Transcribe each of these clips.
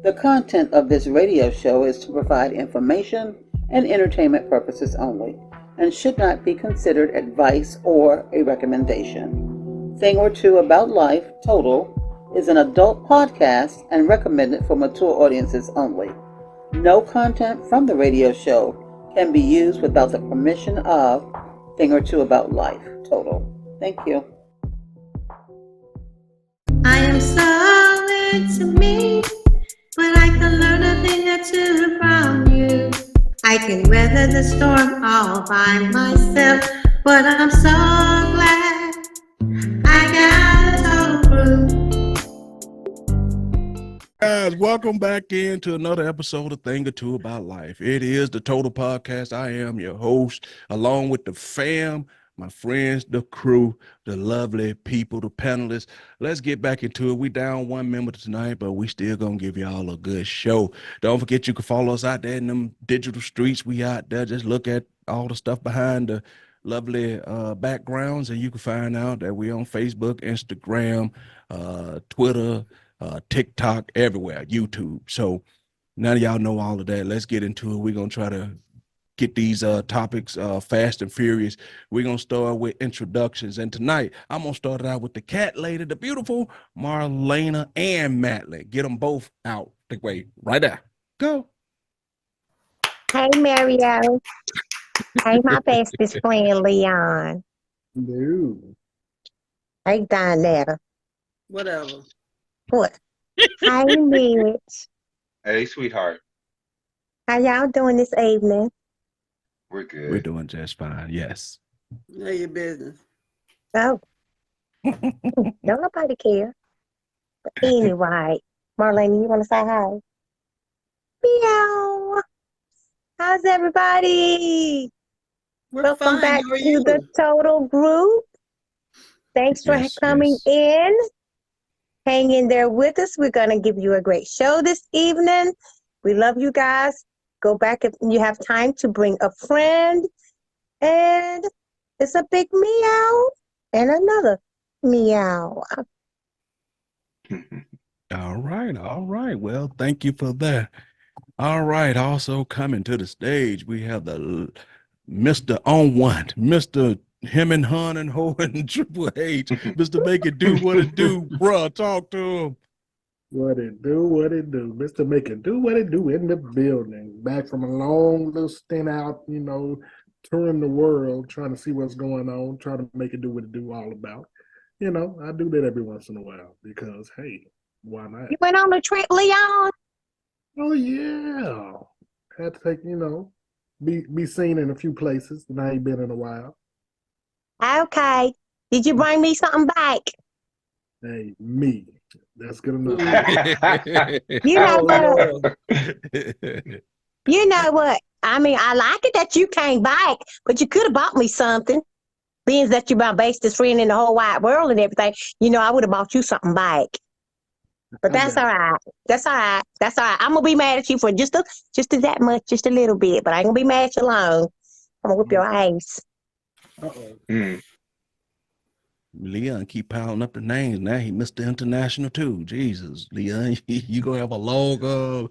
The content of this radio show is to provide information and entertainment purposes only and should not be considered advice or a recommendation. Thing or Two About Life, Total, is an adult podcast and recommended for mature audiences only. No content from the radio show can be used without the permission of Thing or Two About Life, Total. Thank you. I am so into me, but I can learn a thing or two from you. I can weather the storm all by myself, but I'm so glad I got a total crew. Guys, welcome back into another episode of Thing or Two About Life. It is the Total Podcast. I am your host, along with the fam, my friends, the crew, the lovely people, the panelists. Let's get back into it. We down one member tonight, but we still gonna give y'all a good show. Don't forget you can follow us out there in them digital streets. We out there. Just look at all the stuff behind the lovely backgrounds, and you can find out that we on Facebook, Instagram, Twitter, TikTok, everywhere, YouTube. So now y'all know all of that. Let's get into it. We're gonna try to get these topics fast and furious. We're gonna start with introductions, and tonight I'm gonna start it out with the cat lady, the beautiful Marlena and Matley. Get them both out the way right there. Go. Hey, Mario. Hey, my bestest friend, Leon. No. Hey, Donetta. Whatever. What? Hey, Mitch. Hey, sweetheart. How y'all doing this evening? We're good. We're doing just fine. Yes. Know your business. Oh. Don't nobody care. But anyway, Marlene, you want to say hi? Meow. How's everybody? We're Welcome fine. back How are to you? the Total Group. Thanks for Yes, coming yes. in. Hang in there with us. We're going to give you a great show this evening. We love you guys. Go back if you have time to bring a friend. And it's a big meow and another meow. All right. All right. Well, thank you for that. All right. Also coming to the stage, we have the Mr. On One, Mr. Him and Hun and Ho and Triple H, Mr. Make It Do What It Do, bruh. Talk to him. What it do, Mr. Make It Do What It Do in the building. Back from a long little stint out, touring the world, trying to see what's going on, trying to make it do what it do all about. I do that every once in a while because, hey, why not? You went on a trip, Leon? Oh, yeah. Had to take, be seen in a few places that I ain't been in a while. Okay. Did you bring me something back? Hey, me. That's good enough. You know Oh, what? You know what? I mean, I like it that you came back, but you could have bought me something. Being that you're my bestest friend in the whole wide world and everything, I would have bought you something back. But that's all right. That's all right. That's all right. I'm gonna be mad at you for just that much, just a little bit, but I ain't gonna be mad at you long. I'm gonna whip your ass. Mm. Leon keep piling up the names. Now he Mr. International too. Jesus, Leon, you gonna have a long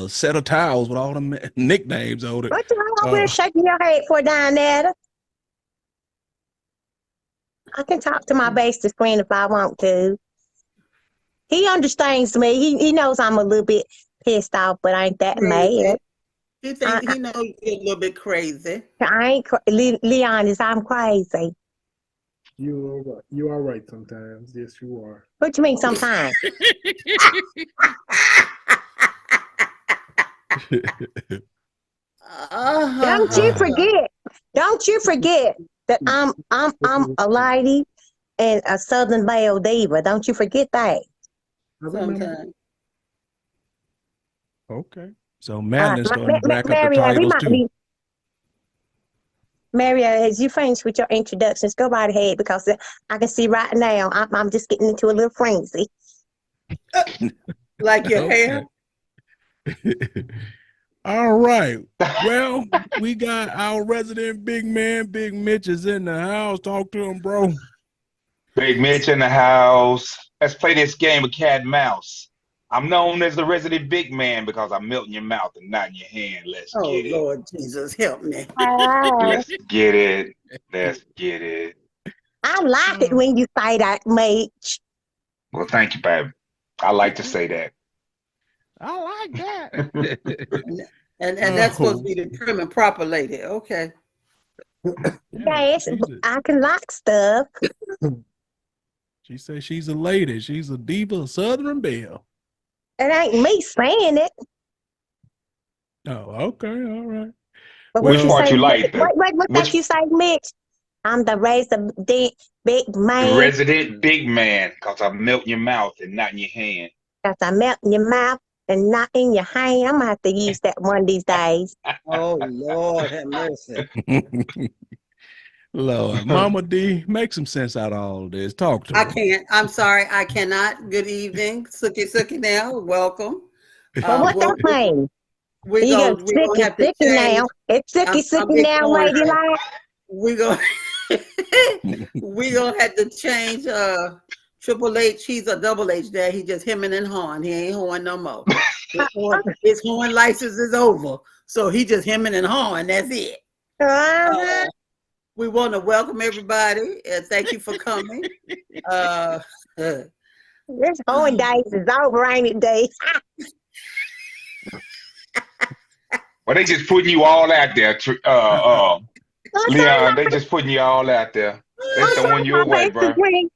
set of towels with all them nicknames on it. What you over there shaking your head for, down there? I can talk to my bestest friend if I want to. He understands me. He knows I'm a little bit pissed off, but I ain't that mad. He thinks he knows you're a little bit crazy. I ain't Leon is I'm crazy. You are right sometimes. Yes, you are. What you mean sometimes? Don't you forget that I'm a lady and a Southern Belle diva. Don't you forget that. Sometimes. Okay. So Madeline's starting to rack up the Mario, titles too. Mario, as you finish with your introductions, go right ahead because I can see right now I'm just getting into a little frenzy. Like your hair? All right. Well, we got our resident big man, Big Mitch is in the house. Talk to him, bro. Big Mitch in the house. Let's play this game of cat and mouse. I'm known as the resident big man because I melt in your mouth and not in your hand. Let's Oh, get it. Lord Jesus, help me. Let's get it. Let's get it. I like it when you say that, Mitch. Well, thank you, baby. I like to say that. I like that. And that's supposed to be the prim and proper lady. Okay. Yes, she's a- I can like stuff. she says she's a lady. She's a diva, a Southern belle. It ain't me saying it. Oh, okay, all right. But Which what you part say? you like? What that Which you say, Mitch? I'm the big man. resident big man because I melt in your mouth and not in your hand. Cause I melt in your mouth and not in your hand. I'm gonna have to use that one of these days. Oh, Lord, have mercy. Lord, Mama D, make some sense out of all this. Talk to I her. can't. I'm sorry. I cannot. Good evening. Suki now. Welcome. But what that mean? We're You going get we gonna have to sicky change. now. It's I'm sicky now, ignoring lady her. like. We gonna we gonna have to change Triple H. He's a double H there. He just hemming and hawing. He ain't hawing no more. His horn license is over. So he just hemming and hawing. That's it. Uh-huh. We want to welcome everybody and thank you for coming. This horn days is over, ain't it, Dave? Well, they just putting you all out there, Leon. They just putting you all out there. They I'm throwing trying you my away, best to bro. swing.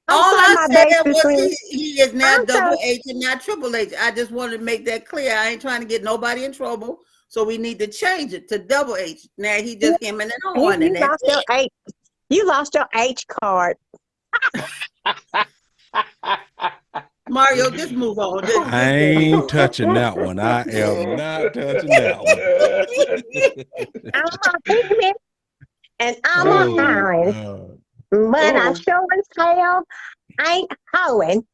I'm All trying I my best said to was swing. he is now I'm double so H and not Triple H. I just wanted to make that clear. I ain't trying to get nobody in trouble. So we need to change it to double H. Now he just him and on, and you that's lost your it. H. You lost your H card. Mario, just move on. I ain't touching that one. I am not touching that one. I'm a pigment and I'm a Oh my hiring. God. But I Oh, sure as hell ain't hoeing.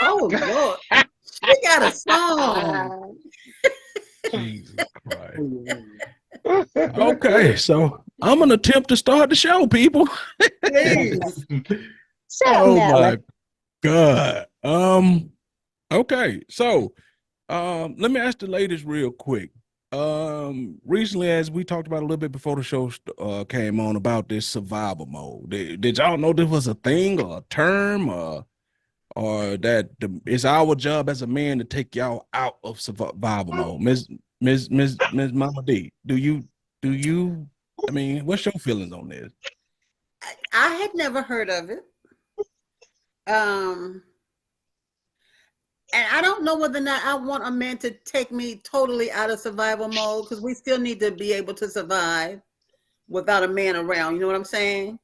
Oh Lord, she got a song. Jesus Christ. Okay, so I'm gonna attempt to start the show, people. Please. Something, Oh Ellen. my God. Okay, so let me ask the ladies real quick. Recently, as we talked about a little bit before the show came on about this survival mode, did y'all know this was a thing or a term or that it's our job as a man to take y'all out of survival mode? Miss Mama D, do you I mean, what's your feelings on this? I had never heard of it. And I don't know whether or not I want a man to take me totally out of survival mode because we still need to be able to survive without a man around. You know what I'm saying?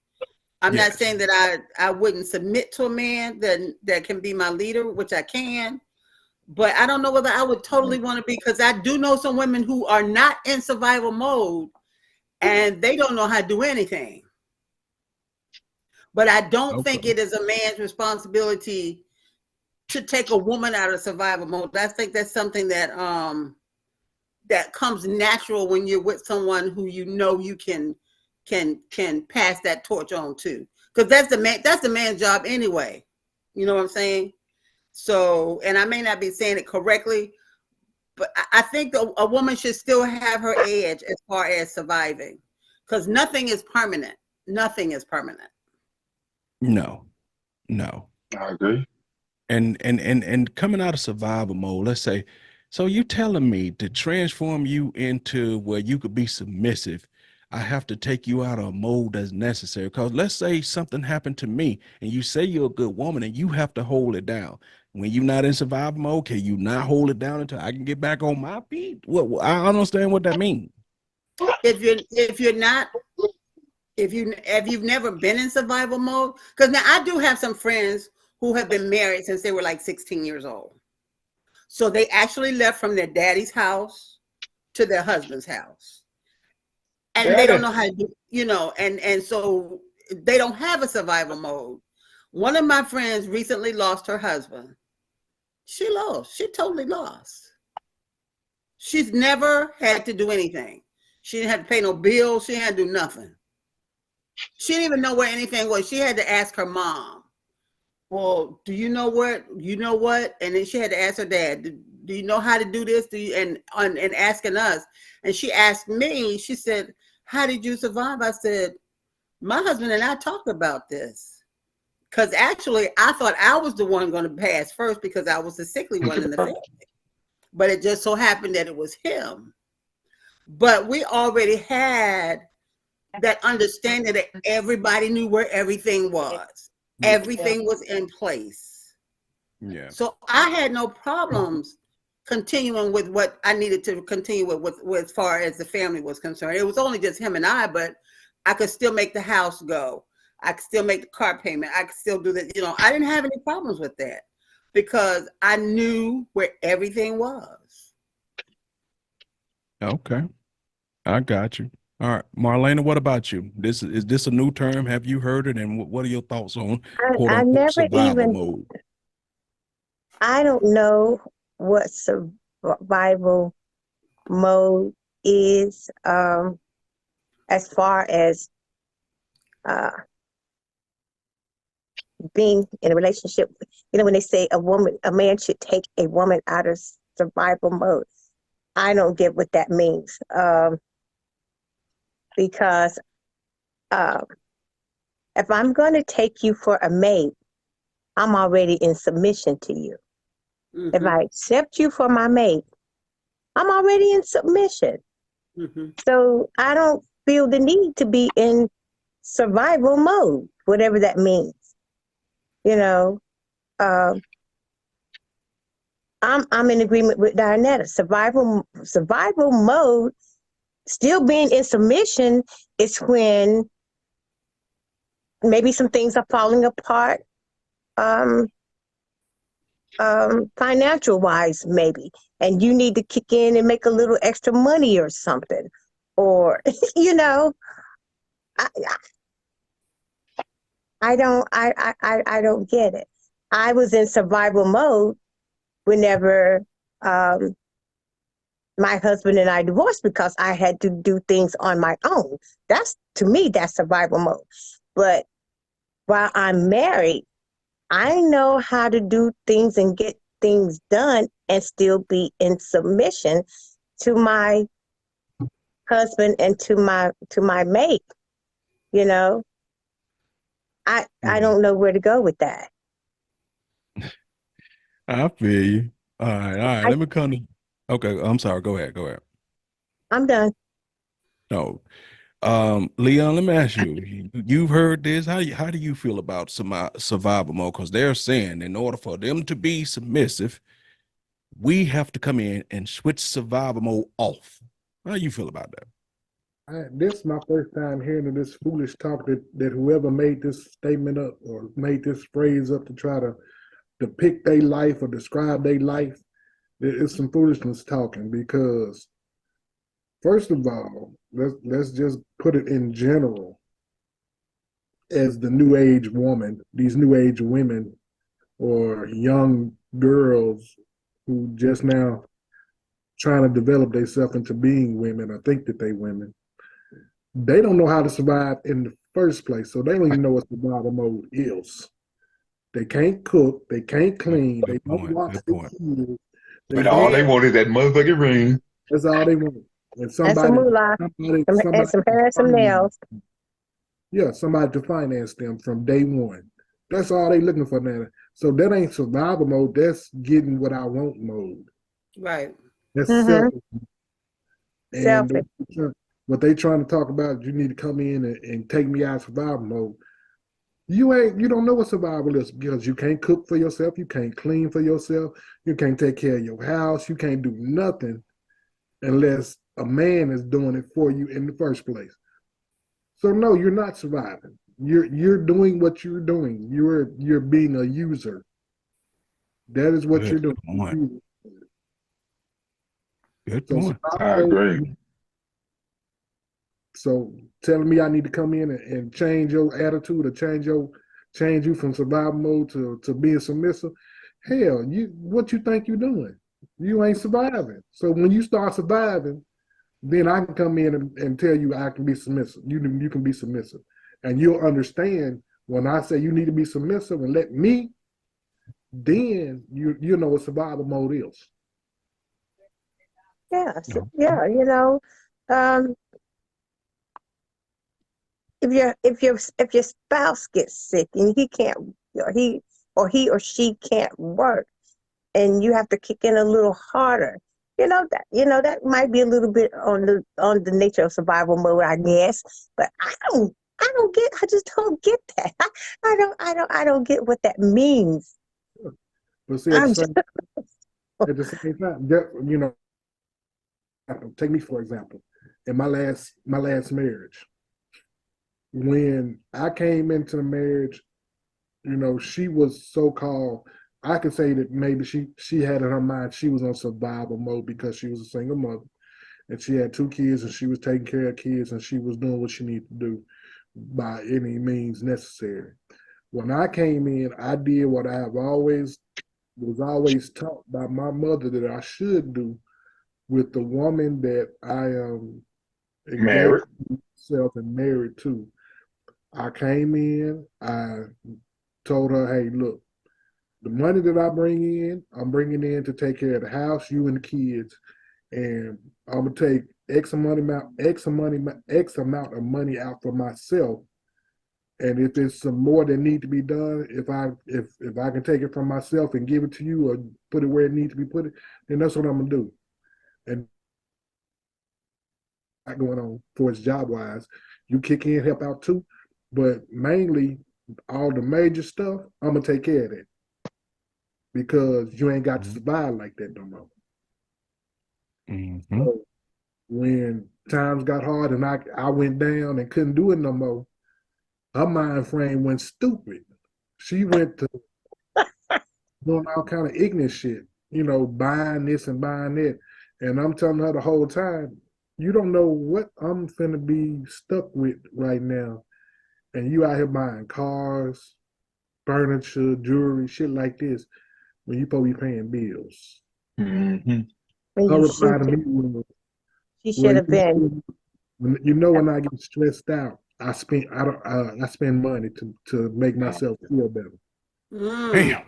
I'm not Yes. saying that I wouldn't submit to a man that can be my leader, which I can, but I don't know whether I would totally want to be, because I do know some women who are not in survival mode and they don't know how to do anything. But I don't think it is a man's responsibility to take a woman out of survival mode. I think that's something that that comes natural when you're with someone who you know you can pass that torch on to, because that's the man's job anyway. You know what I'm saying? So, and I may not be saying it correctly, but I think a woman should still have her edge as far as surviving, because nothing is permanent. Nothing is permanent. No. I agree. And coming out of survival mode, let's say, so you telling me to transform you into where you could be submissive, I have to take you out of a mode that's necessary. Because let's say something happened to me and you say you're a good woman and you have to hold it down. When you're not in survival mode, can you not hold it down until I can get back on my feet? Well, I don't understand what that means. If you've never been in survival mode, because now I do have some friends who have been married since they were like 16 years old. So they actually left from their daddy's house to their husband's house. And they don't know how to do, and so they don't have a survival mode. One of my friends recently lost her husband. She totally lost. She's never had to do anything. She didn't have to pay no bills. She had to do nothing. She didn't even know where anything was. She had to ask her mom well, do you know what? You know what? And then she had to ask her dad, do you know how to do this? Do you, and asking us. And she asked me, she said, how did you survive? I said, my husband and I talked about this. Because actually, I thought I was the one going to pass first because I was the sickly one in the family. But it just so happened that it was him. But we already had that understanding that everybody knew where everything was. Everything was in place. Yeah. So I had no problems continuing with what I needed to continue with as far as the family was concerned. It was only just him and I, but I could still make the house go. I could still make the car payment. I could still do that. You know, I didn't have any problems with that because I knew where everything was. Okay. I got you. All right. Marlena, what about you? Is this a new term? Have you heard it? And what are your thoughts on quote I unquote never survival even, mode? I don't know what survival mode is, as far as being in a relationship. You know, when they say a man should take a woman out of survival mode, I don't get what that means. Because if I'm going to take you for a mate, I'm already in submission to you. If I accept you for my mate, I'm already in submission. So I don't feel the need to be in survival mode, whatever that means. You know, I'm in agreement with Dianetta. Survival mode, still being in submission, is when maybe some things are falling apart, financial wise, maybe, and you need to kick in and make a little extra money or something, or you know, I don't get it. I was in survival mode whenever my husband and I divorced because I had to do things on my own. To me, that's survival mode. But while I'm married, I know how to do things and get things done and still be in submission to my husband and to my mate. You know, I don't know where to go with that. I feel you. All right. Let me come to. Okay, I'm sorry. Go ahead. I'm done. No, Leon, let me ask you. You've heard this. How do you feel about survival mode? Because they're saying in order for them to be submissive, we have to come in and switch survival mode off. How do you feel about that? This is my first time hearing of this foolish talk that whoever made this statement up or made this phrase up to try to depict their life or describe their life. It's some foolishness talking because, first of all, let's just put it in general as the new age woman, these new age women or young girls who just now trying to develop themselves into being women or think that they women. They don't know how to survive in the first place, so they don't even know what survival mode is. They can't cook, they can't clean, they don't watch their kids. But all they want is that motherfucking ring. That's all they want. And Some moolah, and some hair, some nails. Yeah, somebody to finance them from day one. That's all they looking for now. So that ain't survival mode. That's getting what I want mode. Right. That's selfish. Selfish. And what they trying to talk about, you need to come in and take me out of survival mode. You don't know what survival is because you can't cook for yourself, you can't clean for yourself, you can't take care of your house, you can't do nothing unless a man is doing it for you in the first place. So no, you're not surviving. You're doing what you're doing. You're being a user. That is what you're doing. Good point. I agree. So telling me I need to come in and change your attitude or change you from survival mode to being submissive, hell, what you think you're doing? You ain't surviving. So when you start surviving, then I can come in and tell you I can be submissive. You can be submissive. And you'll understand when I say you need to be submissive and let me then you know what survival mode is. Yeah, so, yeah, um, if your spouse gets sick and he can't, he or she can't work, and you have to kick in a little harder, that might be a little bit on the nature of survival mode, I guess. But I just don't get that. I don't get what that means. But see, I'm just, at the same time, take me for example. In my last marriage, when I came into the marriage, she was so called. I could say that maybe she had in her mind she was on survival mode because she was a single mother and she had 2 kids and she was taking care of kids and she was doing what she needed to do by any means necessary. When I came in, I did what I have always was always taught by my mother that I should do with the woman that I engaged Married. myself and married to. I came in, I told her, hey, look, the money that I bring in, I'm bringing in to take care of the house, you and the kids, and I'm gonna take X amount of money out for myself. And if there's some more that need to be done, if I can take it from myself and give it to you or put it where it needs to be put, then that's what I'm gonna do. And not going on for its job wise, you kick in, help out too, but mainly all the major stuff, I'm gonna take care of that because you ain't got to survive like that no more. Mm-hmm. So when times got hard and I went down and couldn't do it no more, her mind frame went stupid. She went to doing all kind of ignorant shit, buying this and buying that. And I'm telling her the whole time, you don't know what I'm finna be stuck with right now. And you out here buying cars, furniture, jewelry, shit like this, when you supposed to be paying bills. Mm-hmm. when Her you reply should, to me was, she well, should have been. when I get stressed out, I spend money to make myself feel better. Mm. Damn.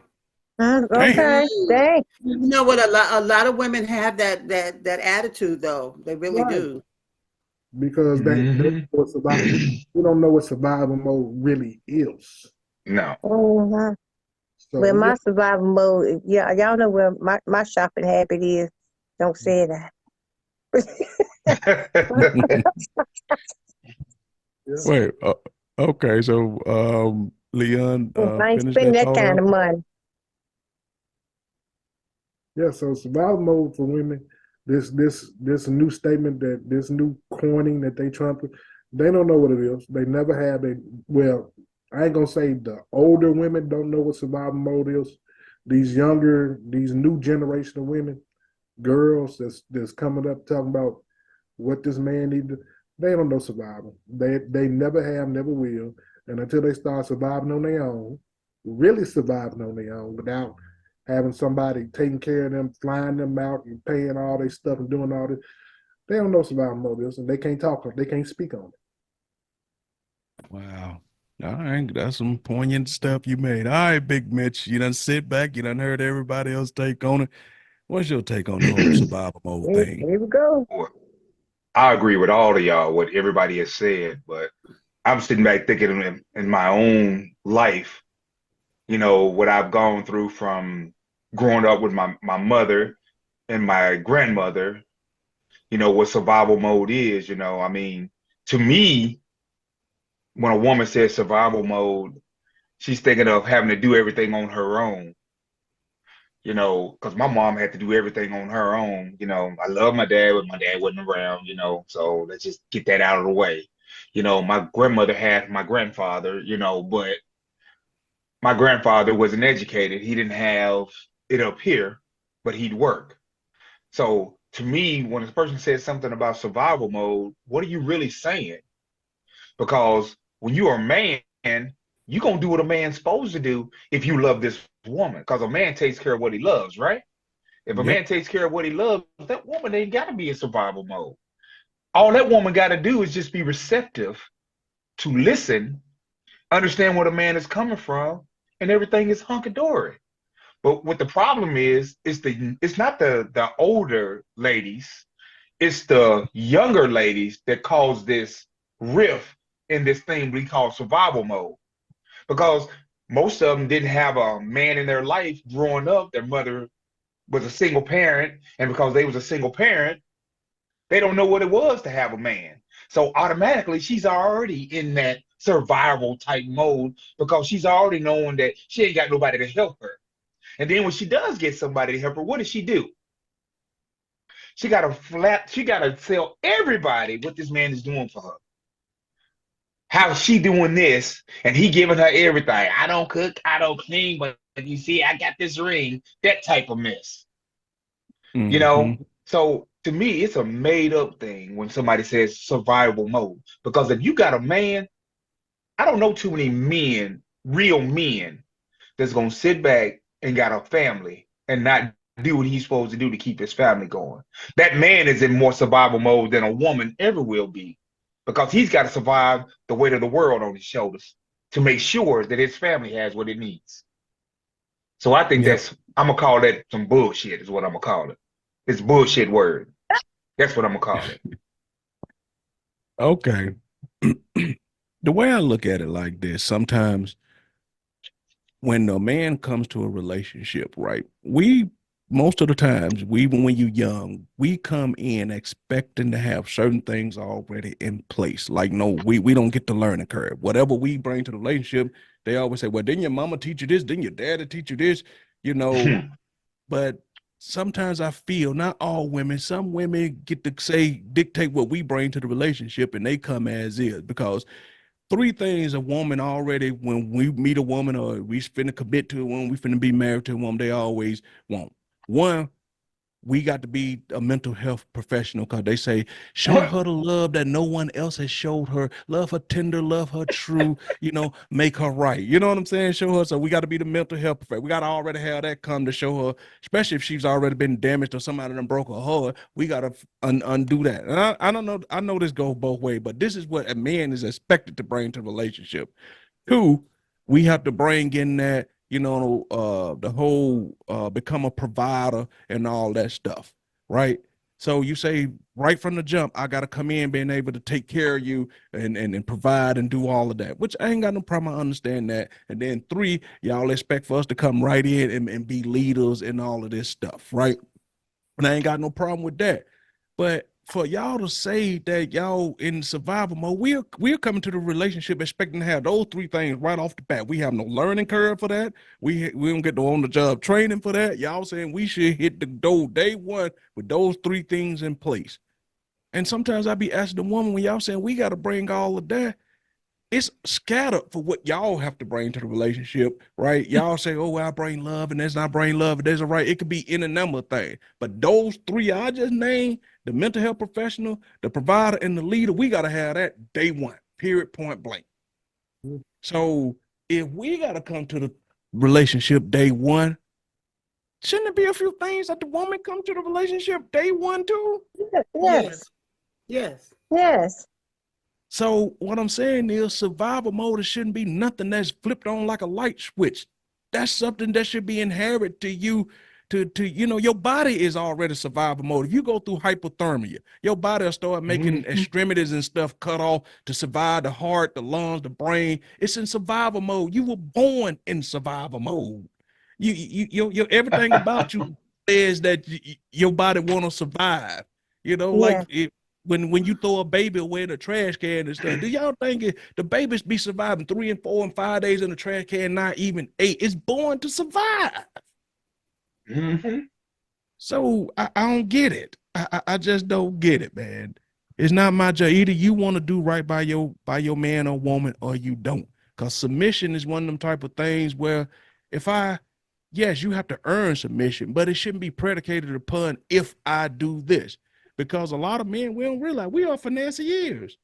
Damn. Okay, Mm. dang. You know what? A lot of women have that attitude, though. They really Right. do. Because they Mm-hmm. what survival we don't know what survival mode really is. No. Mhm. Well, So yeah, my survival mode, yeah, y'all know where my shopping habit is. Don't say that. yeah. Wait. Okay. So, Leon, I ain't finish spending that that thought kind out. of money. Yeah, so survival mode for women, this new statement that this new coining that they trying to, they don't know what it is. They never have. Well, I ain't gonna say the older women don't know what survival mode is. These new generation of women, girls that's coming up talking about what this man need to, they don't know survival. They never have, never will. And until they start surviving on their own, really surviving on their own without having somebody taking care of them, flying them out and paying all their stuff and doing all this, they don't know survival mode is and they can't talk on it, they can't speak on it. Wow. All right, that's some poignant stuff you made. All right, Big Mitch, you done sit back, you done heard everybody else take on it. What's your take on the whole survival mode thing? Here we go. Well, I agree with all of y'all, what everybody has said, but I'm sitting back thinking in my own life, what I've gone through from growing up with my mother and my grandmother, what survival mode is, I mean, to me, when a woman says survival mode, she's thinking of having to do everything on her own, because my mom had to do everything on her own. I love my dad, but my dad wasn't around, so let's just get that out of the way. My grandmother had my grandfather, but my grandfather wasn't educated. He didn't have it up here, but he'd work. So to me, when a person says something about survival mode, what are you really saying? Because when you're a man, you're going to do what a man's supposed to do if you love this woman. Because a man takes care of what he loves, right? If a Yep. man takes care of what he loves, that woman ain't got to be in survival mode. All that woman got to do is just be receptive to listen, understand where the man is coming from, and everything is hunky-dory. But what the problem is it's not the older ladies, it's the younger ladies that cause this rift in this thing we call survival mode. Because most of them didn't have a man in their life growing up. Their mother was a single parent, and because they was a single parent, they don't know what it was to have a man. So automatically, she's already in that survival type mode because she's already knowing that she ain't got nobody to help her. And then when she does get somebody to help her, what does she do? She gotta tell everybody what this man is doing for her. How she doing this, and he giving her everything. I don't cook, I don't clean, but you see, I got this ring, that type of mess. You know? So to me, it's a made up thing when somebody says survival mode. Because if you got a man, I don't know too many men, real men, that's gonna sit back and got a family and not do what he's supposed to do to keep his family going. That man is in more survival mode than a woman ever will be, because he's got to survive the weight of the world on his shoulders to make sure that his family has what it needs. So I think Yep. I'm gonna call that some bullshit is what I'm gonna call it. It's bullshit word. That's what I'm gonna call it. Okay. The way I look at it like this, sometimes when a man comes to a relationship, right? Most of the times, even when you're young, we come in expecting to have certain things already in place. Like, no, we don't get the learning curve. Whatever we bring to the relationship, they always say, well, didn't your mama teach you this? Didn't your daddy teach you this? You know, but sometimes I feel not all women, some women get to dictate what we bring to the relationship, and they come as is, because three things a woman already, when we meet a woman or we finna commit to a woman, we finna be married to a woman, they always want. One, we got to be a mental health professional, because they say, show her the love that no one else has showed her. Love her tender, love her true, make her right. You know what I'm saying? Show her. So we got to be the mental health professional. We got to already have that come to show her, especially if she's already been damaged or somebody done broke her heart. We got to undo that. And I don't know. I know this goes both ways, but this is what a man is expected to bring to the relationship. Two, we have to bring in that, the whole become a provider and all that stuff, right? So you say right from the jump, I got to come in being able to take care of you and provide and do all of that, which I ain't got no problem. I understand that. And then three, y'all expect for us to come right in and be leaders and all of this stuff, right? And I ain't got no problem with that. But for y'all to say that y'all in survival mode, we're coming to the relationship expecting to have those three things right off the bat. We have no learning curve for that. We don't get no on the job training for that. Y'all saying we should hit the door day one with those three things in place. And sometimes I be asking the woman, when y'all saying we got to bring all of that, it's scattered for what y'all have to bring to the relationship, right? Y'all say, oh, well, I bring love, and that's not bring love, and there's a right. It could be in a number of things. But those three I just named, the mental health professional, the provider, and the leader, we got to have that day one, period, point blank. So if we got to come to the relationship day one, shouldn't there be a few things that the woman come to the relationship day one too? Yes. Yes. Yes. So what I'm saying is survival mode shouldn't be nothing that's flipped on like a light switch. That's something that should be inherent to you to your body is already survival mode. If you go through hypothermia, your body will start making extremities and stuff cut off to survive the heart, the lungs, the brain. It's in survival mode. You were born in survival mode. Your everything about you says that your body want to survive. Yeah. When you throw a baby away in a trash can and stuff, do y'all think the babies be surviving 3 and 4 and 5 days in the trash can, not even 8? It's born to survive. So I don't get it. I just don't get it, man. It's not my job. Either you want to do right by your man or woman, or you don't. Because submission is one of them type of things where yes, you have to earn submission, but it shouldn't be predicated upon if I do this. Because a lot of men, we don't realize we are financiers.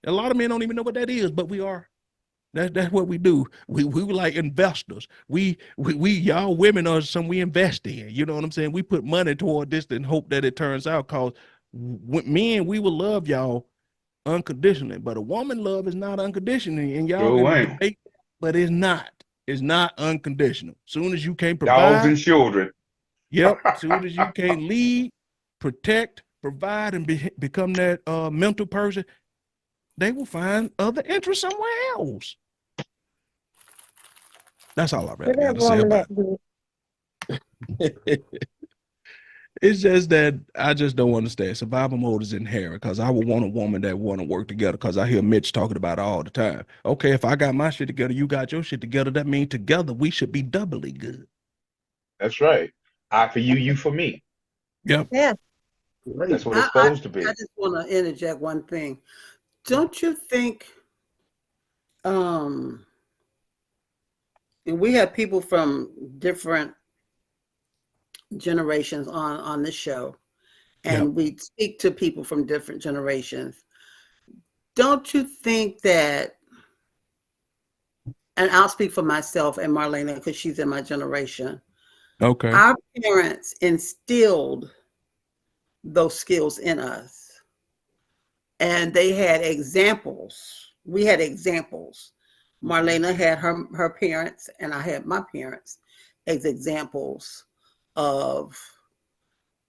A lot of men don't even know what that is, but we are. That's what we do. We like investors. Y'all women are some we invest in. You know what I'm saying? We put money toward this and hope that it turns out. Cause men, we will love y'all unconditionally, but a woman love is not unconditionally, and y'all Sure can ain't. debate, but it's not. is not unconditional. Soon as you can't Dogs and provide, children. yep. Soon as you can't lead, protect, provide, and become that mental person, they will find other interest somewhere else. That's all I really got to say about it. It's just that I just don't understand. Survival mode is inherent because I would want a woman that want to work together because I hear Mitch talking about it all the time. Okay, if I got my shit together, you got your shit together, that means together we should be doubly good. That's right. I for you, you for me. Yep. Yeah. That's what it's I supposed to be. just want to interject one thing. Don't you think, and we have people from different generations on this show, and Yep. we speak to people from different generations. Don't you think that, and I'll speak for myself and Marlena because she's in my generation, Okay. our parents instilled those skills in us, and they had examples. We had examples. Marlena had her parents, and I had my parents as examples of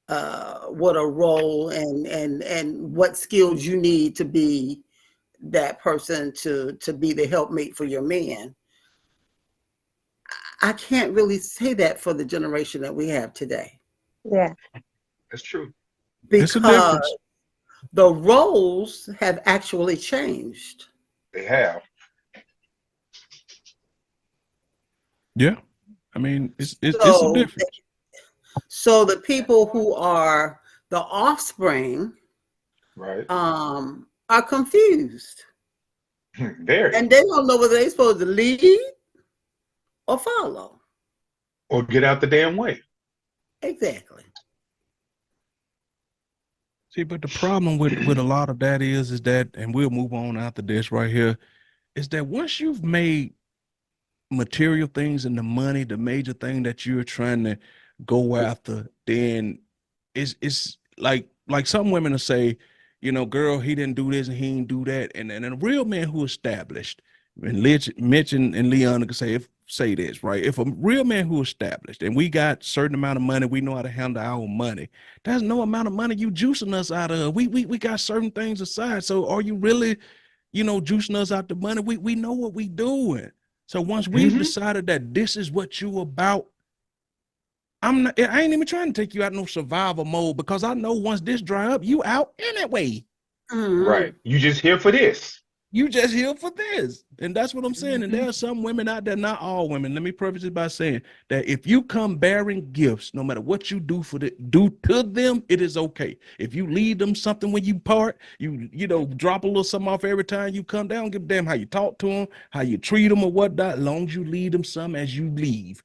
what a role and what skills you need to be that person to be the helpmate for your man. I can't really say that for the generation that we have today. Yeah. That's true. It's a Because difference. the roles have actually changed. They have. Yeah. I mean, it's a So, difference. so the people who are the offspring Right. are confused. Very. And they don't know whether they're supposed to lead or follow. Or get out the damn way. Exactly. See, but the problem with a lot of that is that, and we'll move on after this right here, is that once you've made material things and the money the major thing that you're trying to go after, then it's like some women will say, you know, girl, he didn't do this and he didn't do that, and a real man who established, and Mitch and Leon can say this, right? If a real man who established and we got certain amount of money, we know how to handle our money. There's no amount of money you juicing us out of. We got certain things aside. So are you really, you know, juicing us out the money? We know what we doing. So once we've decided that this is what you about, I ain't even trying to take you out no survival mode because I know once this dry up, you out anyway. Right. You just here for this. You just here for this. And that's what I'm saying. And there are some women out there, not all women. Let me preface it by saying that if you come bearing gifts, no matter what you do do to them, it is okay. If you leave them something when you part, you know, drop a little something off every time you come down, give a damn how you talk to them, how you treat them or whatnot. As long as you leave them some as you leave,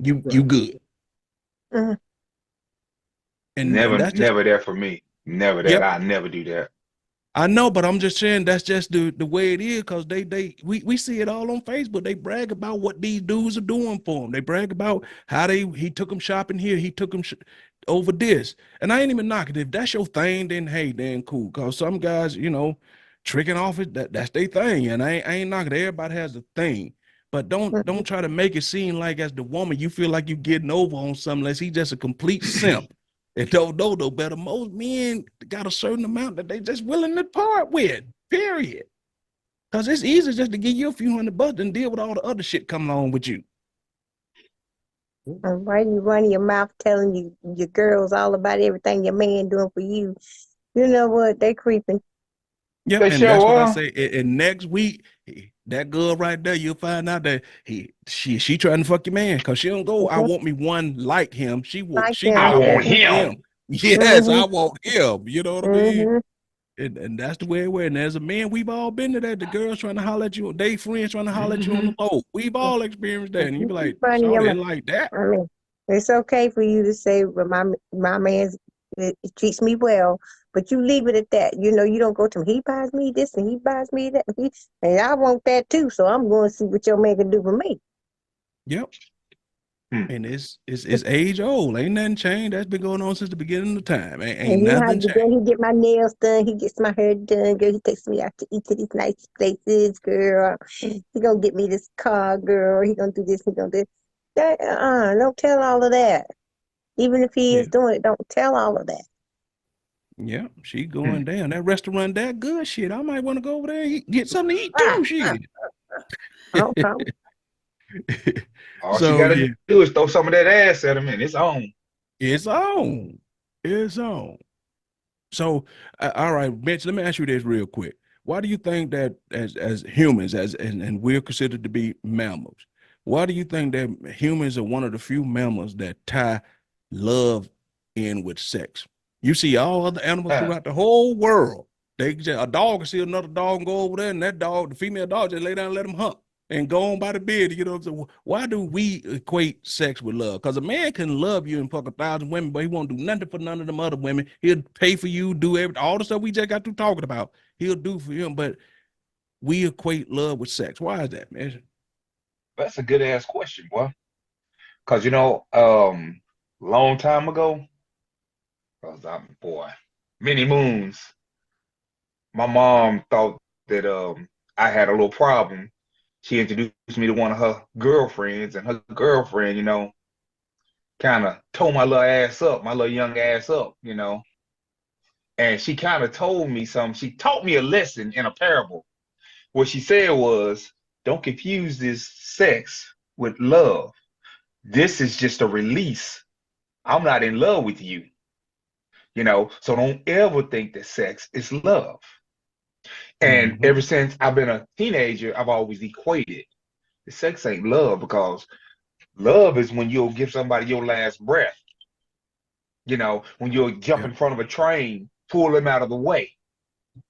you good. Mhm. And that's just, Never that for me. Never that. yep. I never do that. I know, but I'm just saying that's just the way it is because we see it all on Facebook. They brag about what these dudes are doing for them. They brag about how he took them shopping here, he took them over this, and I ain't even knocking. If that's your thing, then hey, then cool. Because some guys, you know, tricking off it that's their thing, and I ain't knocking. Everybody has a thing, but don't try to make it seem like as the woman you feel like you getting over on something unless he's just a complete simp. And don't know no better. Most men got a certain amount that they just willing to part with, period. Because it's easy just to give you a few $100 and deal with all the other shit coming on with you. And why you running your mouth telling your girls all about everything your man doing for you? You know what? They creeping. Yep, They and that's show what I up. say. And next week, that girl right there, you'll find out that she trying to fuck your man because she don't go, I want me one like him. She Like I them. I want want him. him. Yes, I want him. You know what I mean? Mm-hmm. And that's the way it went. And as a man, we've all been to that. The girls trying to holler at you, they friends trying to holler at you on the low. We've all experienced that. And you be like, Running your sorry, mouth. like that. I mean, it's okay for you to say, well, my man it treats me well, but you leave it at that. You know, you don't go to him. He buys me this and he buys me that. And I want that too. So I'm going to see what your man can do for me. Yep. And it's age old. Ain't nothing changed. That's been going on since the beginning of time. Ain't And you know how nothing then changed. he get my nails done, he gets my hair done, girl. He takes me out to eat to these nice places, girl. He gonna get me this car, girl. He gonna do this, he gonna do that. Don't tell all of that. Even if he Yeah. is doing it, don't tell all of that. Yeah, she going down. That restaurant that good shit. I might want to go over there and get something to eat too. Shit. Okay. All she So got yeah, to do is throw some of that ass at him, and it's on. it's on. It's on. So, all right, Mitch, let me ask you this real quick. Why do you think that as humans, and we're considered to be mammals, why do you think that humans are one of the few mammals that tie love in with sex? You see all other animals Ah, throughout the whole world. A dog can see another dog and go over there, and that dog, the female dog, just lay down and let him hump and go on by the bed. You know, so why do we equate sex with love? Because a man can love you and fuck 1,000 women, but he won't do nothing for none of them other women. He'll pay for you, do all the stuff we just got through talking about. He'll do for him, but we equate love with sex. Why is that, man? that's a good ass question, boy. Because long time ago, cause I'm boy, many moons, my mom thought that I had a little problem. She introduced me to one of her girlfriends, and her girlfriend, kind of told my little ass up, my little young ass up. And she kind of told me something. She taught me a lesson in a parable. What she said was, don't confuse this sex with love. This is just a release. I'm not in love with you, so don't ever think that sex is love. And Mm-hmm. ever since I've been a teenager, I've always equated the sex ain't love because love is when you'll give somebody your last breath, when you'll jump Yeah. in front of a train, pull them out of the way.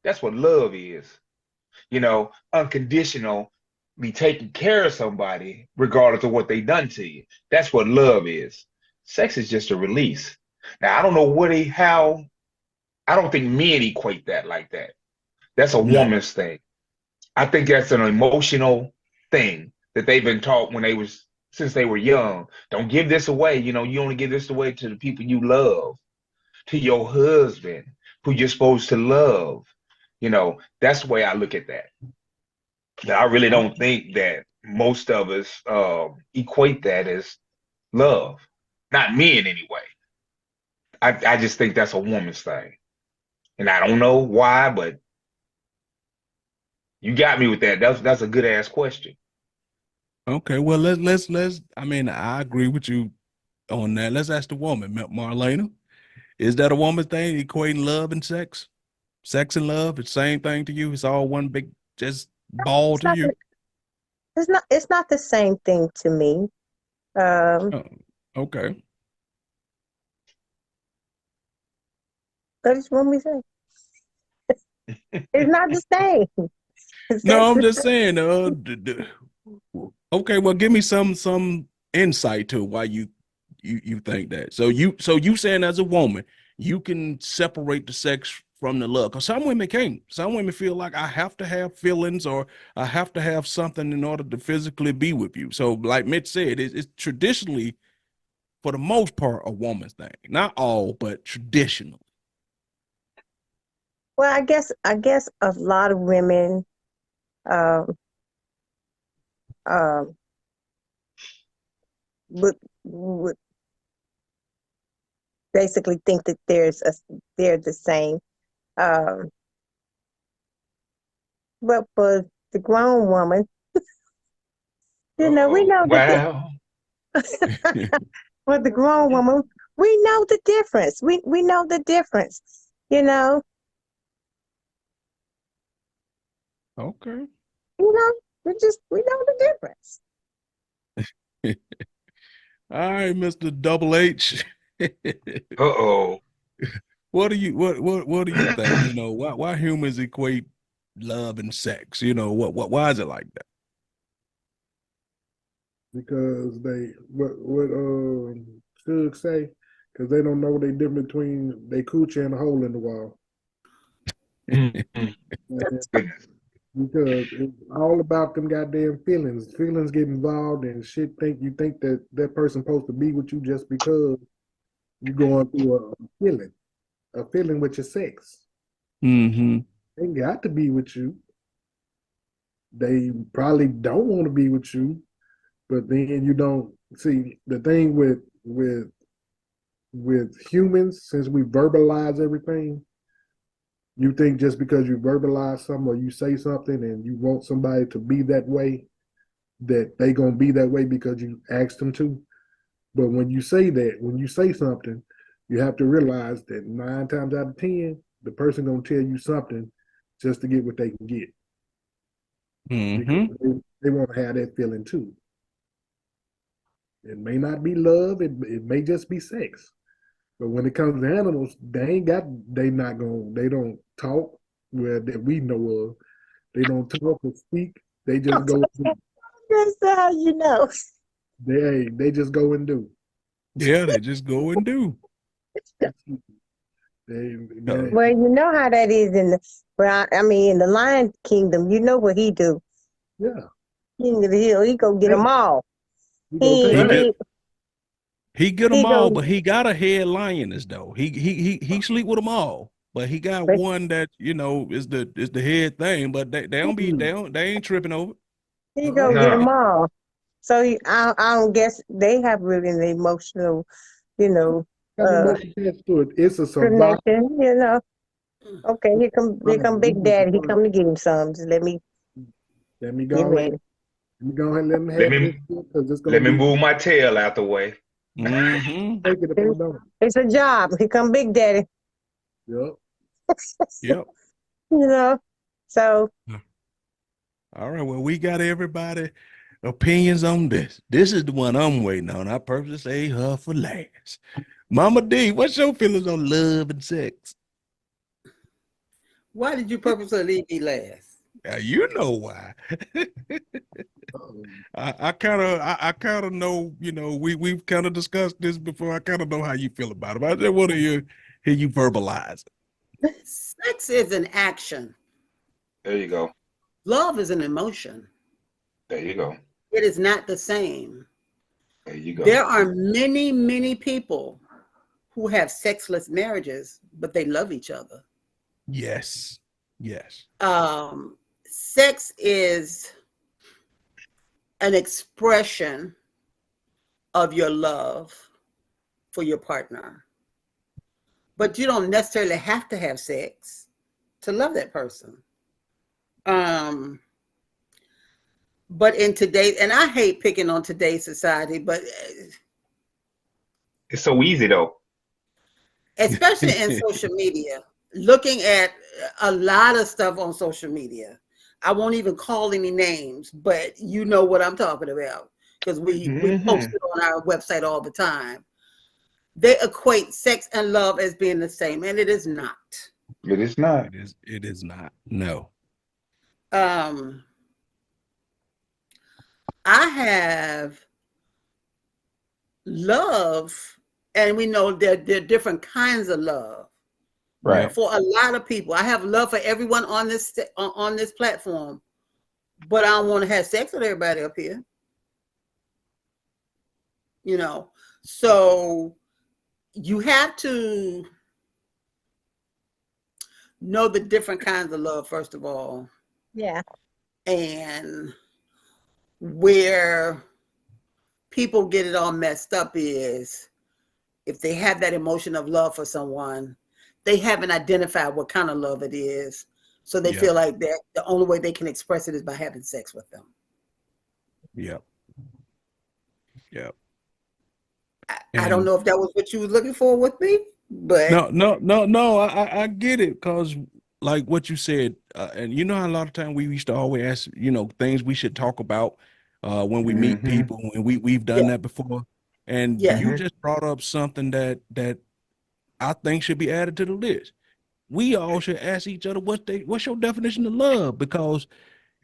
That's what love is, unconditional, be taking care of somebody regardless of what they done to you. That's what love is. Sex is just a release. Now, I don't know how, I don't think men equate that like that. That's a No. woman's thing. I think that's an emotional thing that they've been taught since they were young. Don't give this away. You only give this away to the people you love, to your husband, who you're supposed to love. That's the way I look at that. I really don't Okay. think that most of us equate that as love. Not men anyway. I just think that's a woman's thing. And I don't know why, but you got me with that. That's a good ass question. Okay. Well, let's. I mean, I agree with you on that. Let's ask the woman, Marlena. Is that a woman thing, equating love and sex? Sex and love, it's the same thing to you. It's all one big just ball It's to not you. it's not the same thing to me. Um, Oh, okay. what did you want me to say? It's not the same. No, Sex I'm is just saying. Okay, well, give me some insight to why you think that. So you saying as a woman, you can separate the sex from the love. Because some women can't. Some women feel like I have to have feelings or I have to have something in order to physically be with you. So, like Mitch said, it's traditionally, for the most part, a woman's thing. Not all, but traditional. well, I guess a lot of women um um would basically think that they're the same. Um, but for the grown woman, we Uh-oh. know that Wow. for the grown woman, we know the difference. We know the difference. You know, Okay. you know, we know the difference. All right, Mr. Double H. Uh-oh. What do you think? Why humans equate love and sex? Why is it like that? Because they what Suge say, because they don't know the difference between they coochie and a hole in the wall. Mm, And goodness. because it's all about them goddamn feelings. Feelings get involved and shit. You think that that person supposed to be with you just because you going through a feeling with your sex. Mm-hmm. They got to be with you. They probably don't want to be with you, but then you don't see the thing with humans. Since we verbalize everything, you think just because you verbalize something or you say something and you want somebody to be that way, that they gonna be that way because you asked them to. But when you say that, when you say something, you have to realize that 9 times out of 10, the person gonna tell you something just to get what they can get. Because Mm-hmm. they want to have that feeling too. It may not be love, it may just be sex. But when it comes to animals, they don't talk well that we know of. They don't talk or speak. They just go That's how you know. they just go and do. Yeah, they just go and do. They Well, you know how that is in the, well, I mean, in the Lion Kingdom, you know what he do. yeah. King of the Hill, he go get them all. You go take He get He, he get he them all, go, but he got a head lioness though. He sleep with them all, but he got but one that is the head thing. But they don't be they ain't tripping over. he go get No. them all. So I don't guess they have really an emotional, you know, got uh, emotion attached to it. It's a survival. connection, you know. Okay, here come Big Daddy. He come to get him some. Just let me Let me get go ahead. ready. Let me go ahead and let them Let have this me because it's gonna let me be move my tail out the way. Mm-hmm. take it if I don't. It's a job. Here come Big Daddy. Yep. Yep. You know. So All right. Well, we got everybody opinions on this. This is the one I'm waiting on. I purposely say her for last. Mama D, what's your feelings on love and sex? Why did you purposely leave me last? You know why. I kind of know, we've kind of discussed this before. I kind of know how you feel about it. I just want to hear you verbalize it. Sex is an action. There you go. Love is an emotion. There you go. It is not the same. There you go. There are many, many people who have sexless marriages, but they love each other. Yes. Yes. Sex is an expression of your love for your partner. But you don't necessarily have to have sex to love that person. But in today's, and I hate picking on today's society, but It's so easy though. especially in social media, looking at a lot of stuff on social media. I won't even call any names, but you know what I'm talking about because we post Mm-hmm. it on our website all the time. They equate sex and love as being the same, and it is not. It is not. It is not. No. Um, I have love, and we know that there are different kinds of love. Right. Yep. For a lot of people, I have love for everyone on this platform, but I don't want to have sex with everybody up here. So you have to know the different kinds of love first of all, yeah. and where people get it all messed up is if they have that emotion of love for someone, they haven't identified what kind of love it is. So they feel like that the only way they can express it is by having sex with them. Yep. Yep. I don't know if that was what you were looking for with me, but No. I get it because, like what you said, and how a lot of time we used to always ask, things we should talk about when we meet Mm-hmm. people, and we've done yeah, that before. And yeah. you Mm-hmm. just brought up something that I think should be added to the list. We all should ask each other what's your definition of love, because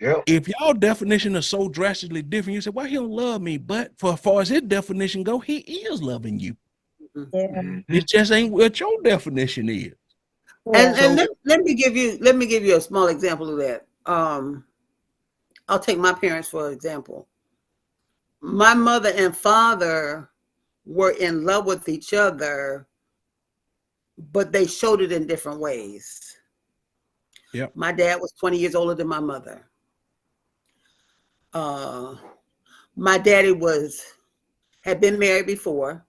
Yep. if y'all definition is so drastically different, you say, why he don't love me? But for as far as his definition go, he is loving you. Yeah. Mm-hmm. It just ain't what your definition is. And Yeah. So let me give you a small example of that. I'll take my parents for example. My mother and father were in love with each other, but they showed it in different ways. Yep. My dad was 20 years older than my mother. My daddy had been married before,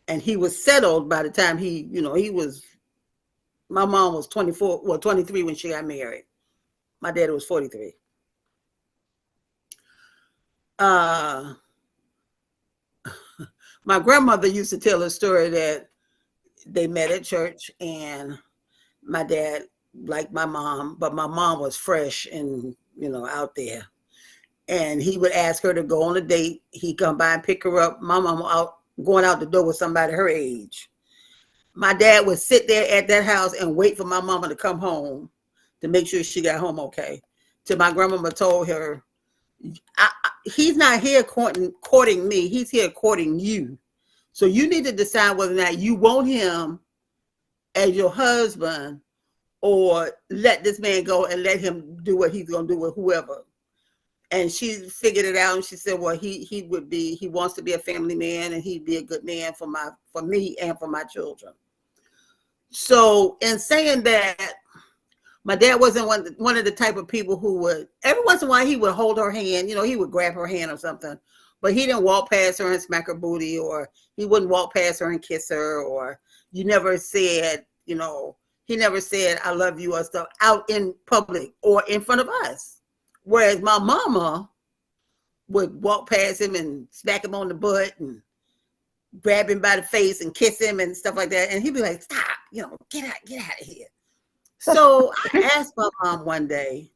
and he was settled by the time my mom was 24, well, 23 when she got married. My daddy was 43. My grandmother used to tell a story that they met at church, and my dad liked my mom, but my mom was fresh and, out there. And he would ask her to go on a date. He'd come by and pick her up. My mom going out the door with somebody her age. My dad would sit there at that house and wait for my mama to come home to make sure she got home okay. Till my grandmama told her, he's not here courting me. He's here courting you. So you need to decide whether or not you want him as your husband, or let this man go and let him do what he's going to do with whoever. And she figured it out, and she said, well, he wants to be a family man, and he'd be a good man for me and for my children. So in saying that, my dad wasn't one of the type of people who would, every once in a while, he would hold her hand, he would grab her hand or something, but he didn't walk past her and smack her booty, or he wouldn't walk past her and kiss her, or he never said, I love you or stuff out in public or in front of us. Whereas my mama would walk past him and smack him on the butt and grab him by the face and kiss him and stuff like that. And he'd be like, stop, get out of here. So I asked my mom one day,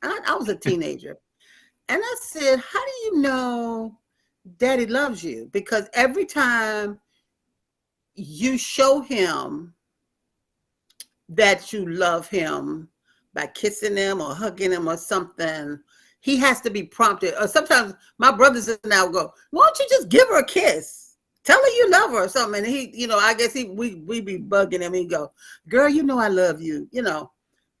I was a teenager, and I said, how do you know Daddy loves you? Because every time you show him that you love him by kissing him or hugging him or something, he has to be prompted. Or sometimes my brothers and I will go, why don't you just give her a kiss? Tell her you love her or something. And he, I guess we be bugging him. He go, girl, I love you,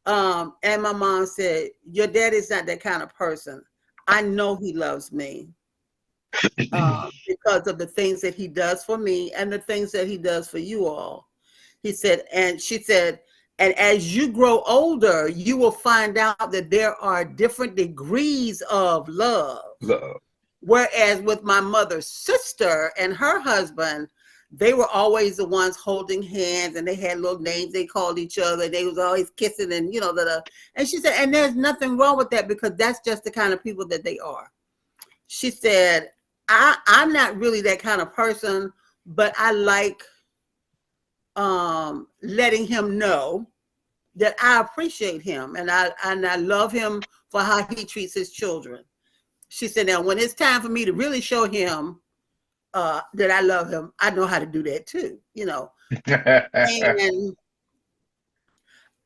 And my mom said, your daddy's not that kind of person. I know he loves me because of the things that he does for me and the things that he does for you all. He said, and she said, and as you grow older, you will find out that there are different degrees of love. Whereas with my mother's sister and her husband, they were always the ones holding hands, and they had little names they called each other. They was always kissing and, and she said, and there's nothing wrong with that because that's just the kind of people that they are. She said, I'm not really that kind of person, but I like letting him know that I appreciate him and I love him for how he treats his children. She said, now when it's time for me to really show him that I love him, I know how to do that too, And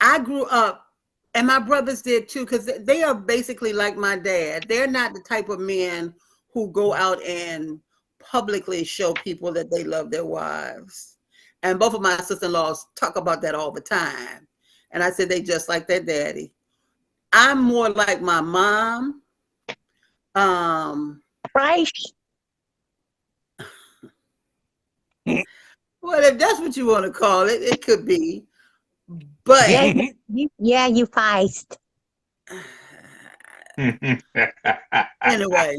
I grew up, and my brothers did too, because they are basically like my dad. They're not the type of men who go out and publicly show people that they love their wives. And both of my sister-in-laws talk about that all the time. And I said, they just like their daddy. I'm more like my mom. Right. Well, if that's what you want to call it, it could be. But you feist. Anyway,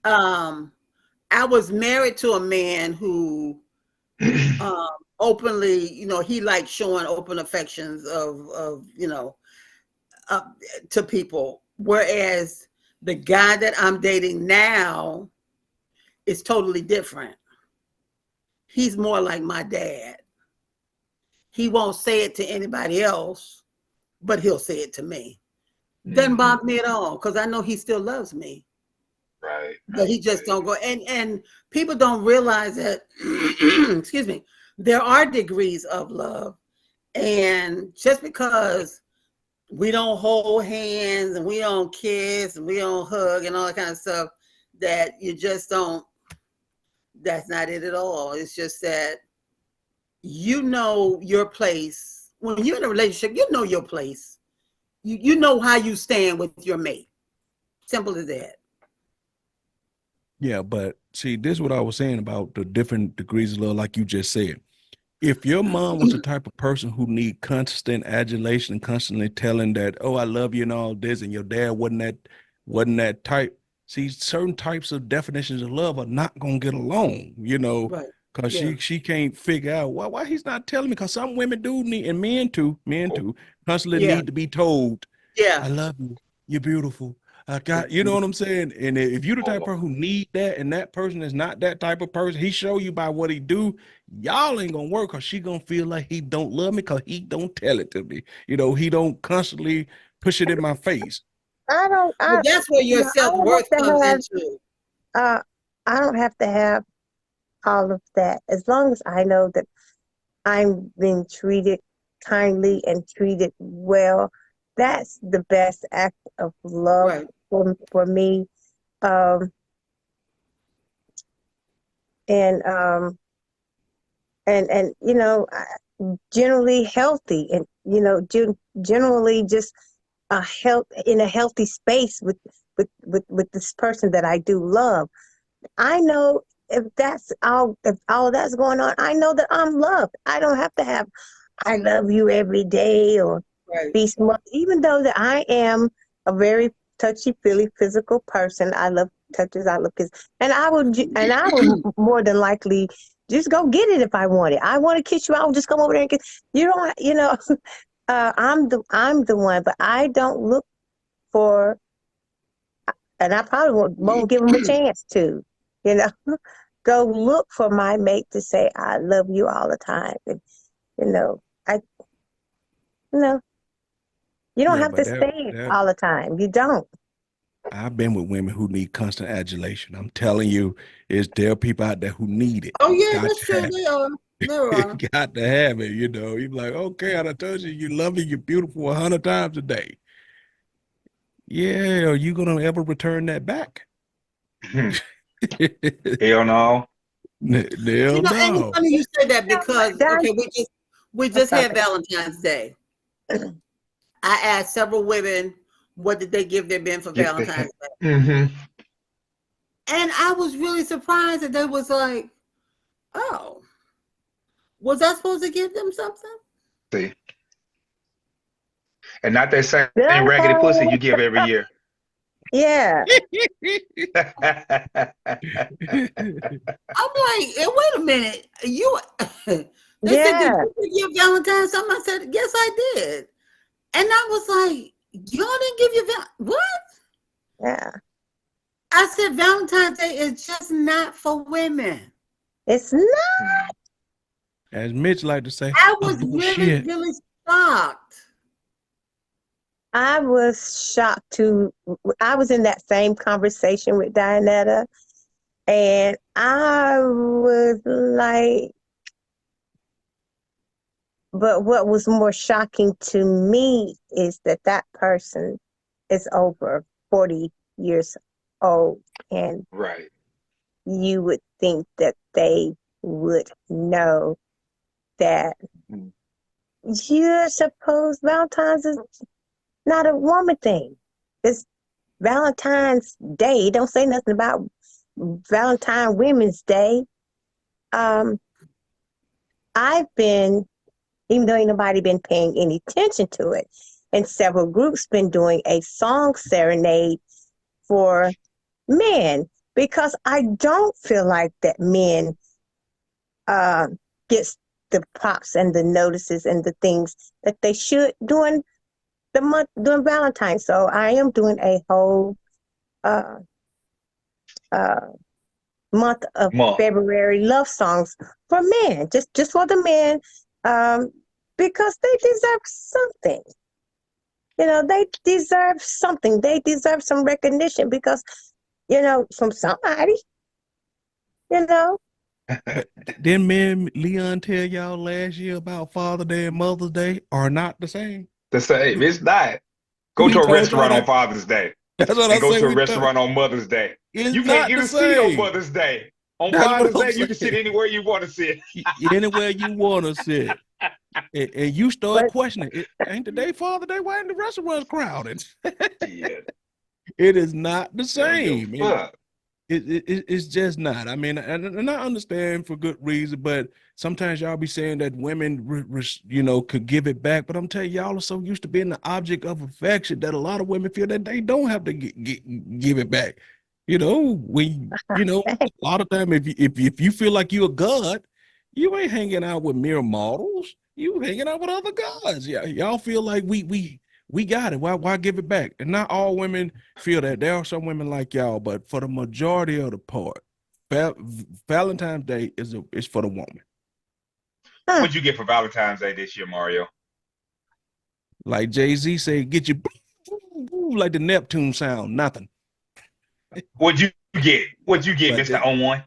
I was married to a man who openly, he liked showing open affections to people. Whereas the guy that I'm dating now is totally different. He's more like my dad. He won't say it to anybody else, but he'll say it to me. Doesn't bother me at all because I know he still loves me. Right. But he just don't go. And people don't realize that, excuse me, there are degrees of love. And just because we don't hold hands and we don't kiss and we don't hug and all that kind of stuff, that you just don't, that's not it at all. It's just that you know your place. When you're in a relationship, you know your place. you know how you stand with your mate. Simple as that. Yeah, but see, this is what I was saying about the different degrees of love, like you just said. If your mom was the type of person who need constant adulation and constantly telling that, oh, I love you and all this, and your dad wasn't that type. See, certain types of definitions of love are not gonna get along, Right. because Yeah. she can't figure out why he's not telling me. Because some women do need, and men too, constantly Yeah. need to be told, Yeah. I love you, you're beautiful. I got, you know what I'm saying? And if you're the type of person who need that, and that person is not that type of person, he show you by what he do, y'all ain't gonna work, because she gonna feel like he don't love me because he don't tell it to me. He don't constantly push it in my face. Well, that's where your I don't self-worth have to comes have, into. I don't have to have all of that. As long as I know that I'm being treated kindly and treated well, that's the best act of love Right. for me. Um, and generally healthy, and generally just in a healthy space with this person that I do love. I know if all that's going on, I know that I'm loved. I don't have to have I love you every day or Right. be smart. Even though that I am a very touchy-feely physical person, I love touches, I love kisses, and I would more than likely just go get it if I want it. I want to kiss you. I'll just come over there and kiss. I'm the one, but I don't look for, and I probably won't give them a chance to, go look for my mate to say I love you all the time, and I you don't Yeah, have but to say it all the time. You don't. I've been with women who need constant adulation. I'm telling you, there are people out there who need it. Oh yeah, Got that's to true. have They are. There are. it. Got to have it. You're like, okay, I done told you you love me, you're beautiful 100 times a day. Yeah, are you gonna ever return that back? Hell no. Hell And it's no. funny you say that because Don, we I'm just had sorry. Valentine's Day. I asked several women what did they give their men for Get the heck. Valentine's Day, and I was really surprised that they was like, "Oh, was I supposed to give them something?" See. And not that same Good raggedy pussy you give every year. Yeah. I'm like, wait a minute, you. They said, "Did Yeah. you give your Valentine's something?" I said, "Yes, I did," and I was like, "Y'all didn't give your what?" Yeah. I said, "Valentine's Day is just not for women." It's not. As Mitch like to say, I oh was really, bullshit. really shocked. I was shocked too. I was in that same conversation with Dianetta, and I was like, but what was more shocking to me is that person is over 40 years old, and Right. you would think that they would know that you're supposed Valentine's is not a woman thing. It's Valentine's Day. It don't say nothing about Valentine Women's Day. I've been, even though ain't nobody been paying any attention to it, and several groups been doing a song serenade for men, because I don't feel like that men gets the props and the notices and the things that they should during the month, during Valentine's. So I am doing a whole uh, uh, month of February love songs for men, just for the men, because they deserve something. They deserve something. They deserve some recognition because, from somebody, you know. Didn't me and Leon tell y'all last year about Father's Day and Mother's Day are not the same? The same. It's not. Go We to a told y'all restaurant on that. Father's Day That's what I and go say. to a restaurant on Mother's Day. It's You can't not get the a seat on same. Mother's Day. On That's what Father's I'm Day, you can sit saying. anywhere you want to sit. Anywhere you want to sit. and you start But questioning it. Ain't today Father Day? Why ain't the restaurants crowded? Yeah, It is not the they don't give a same. fuck. It's just not. I mean, and I understand for good reason, but sometimes y'all be saying that women, could give it back. But I'm telling you, y'all are so used to being the object of affection that a lot of women feel that they don't have to give it back. A lot of time, if you feel like you're a god, you ain't hanging out with mere mortals. You hanging out with other gods. Yeah, y'all feel like we got it. Why give it back? And not all women feel that. There are some women like y'all, but for the majority of the part, Valentine's Day is for the woman. What'd you get for Valentine's Day this year, Mario? Like Jay-Z said, get you like the Neptune sound, nothing. What'd you get? What'd you get, But Mr. On One?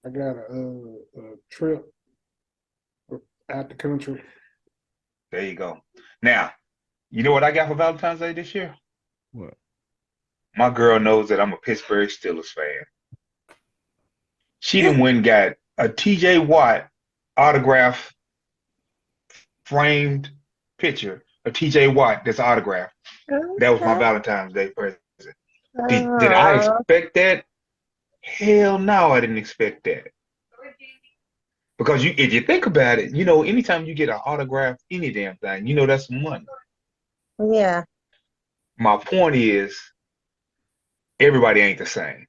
I got a trip out the country. There you go. Now, you know what I got for Valentine's Day this year? what? My girl knows that I'm a Pittsburgh Steelers fan. She done went and got a TJ Watt autograph framed picture of TJ Watt that's autographed. That was my Valentine's Day present. Did I expect that? Hell no, I didn't expect that. Because if you think about it, anytime you get an autograph, any damn thing, that's some money. yeah, My point is, everybody ain't the same.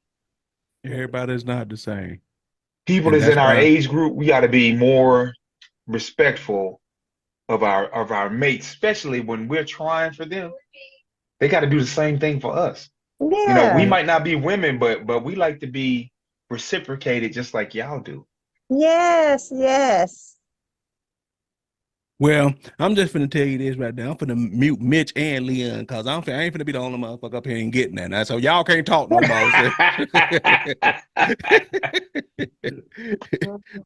Everybody's not the same. People And that's in that's our why age group, we got to be more respectful of our mates, especially when we're trying for them. They got to do the same thing for us. We yeah, might not be women, but we like to be reciprocated just like y'all do. yes. well, I'm just finna tell you this right now. I'm finna mute Mitch and Leon because I ain't finna be the only motherfucker up here and getting that. Now, so y'all can't talk no more.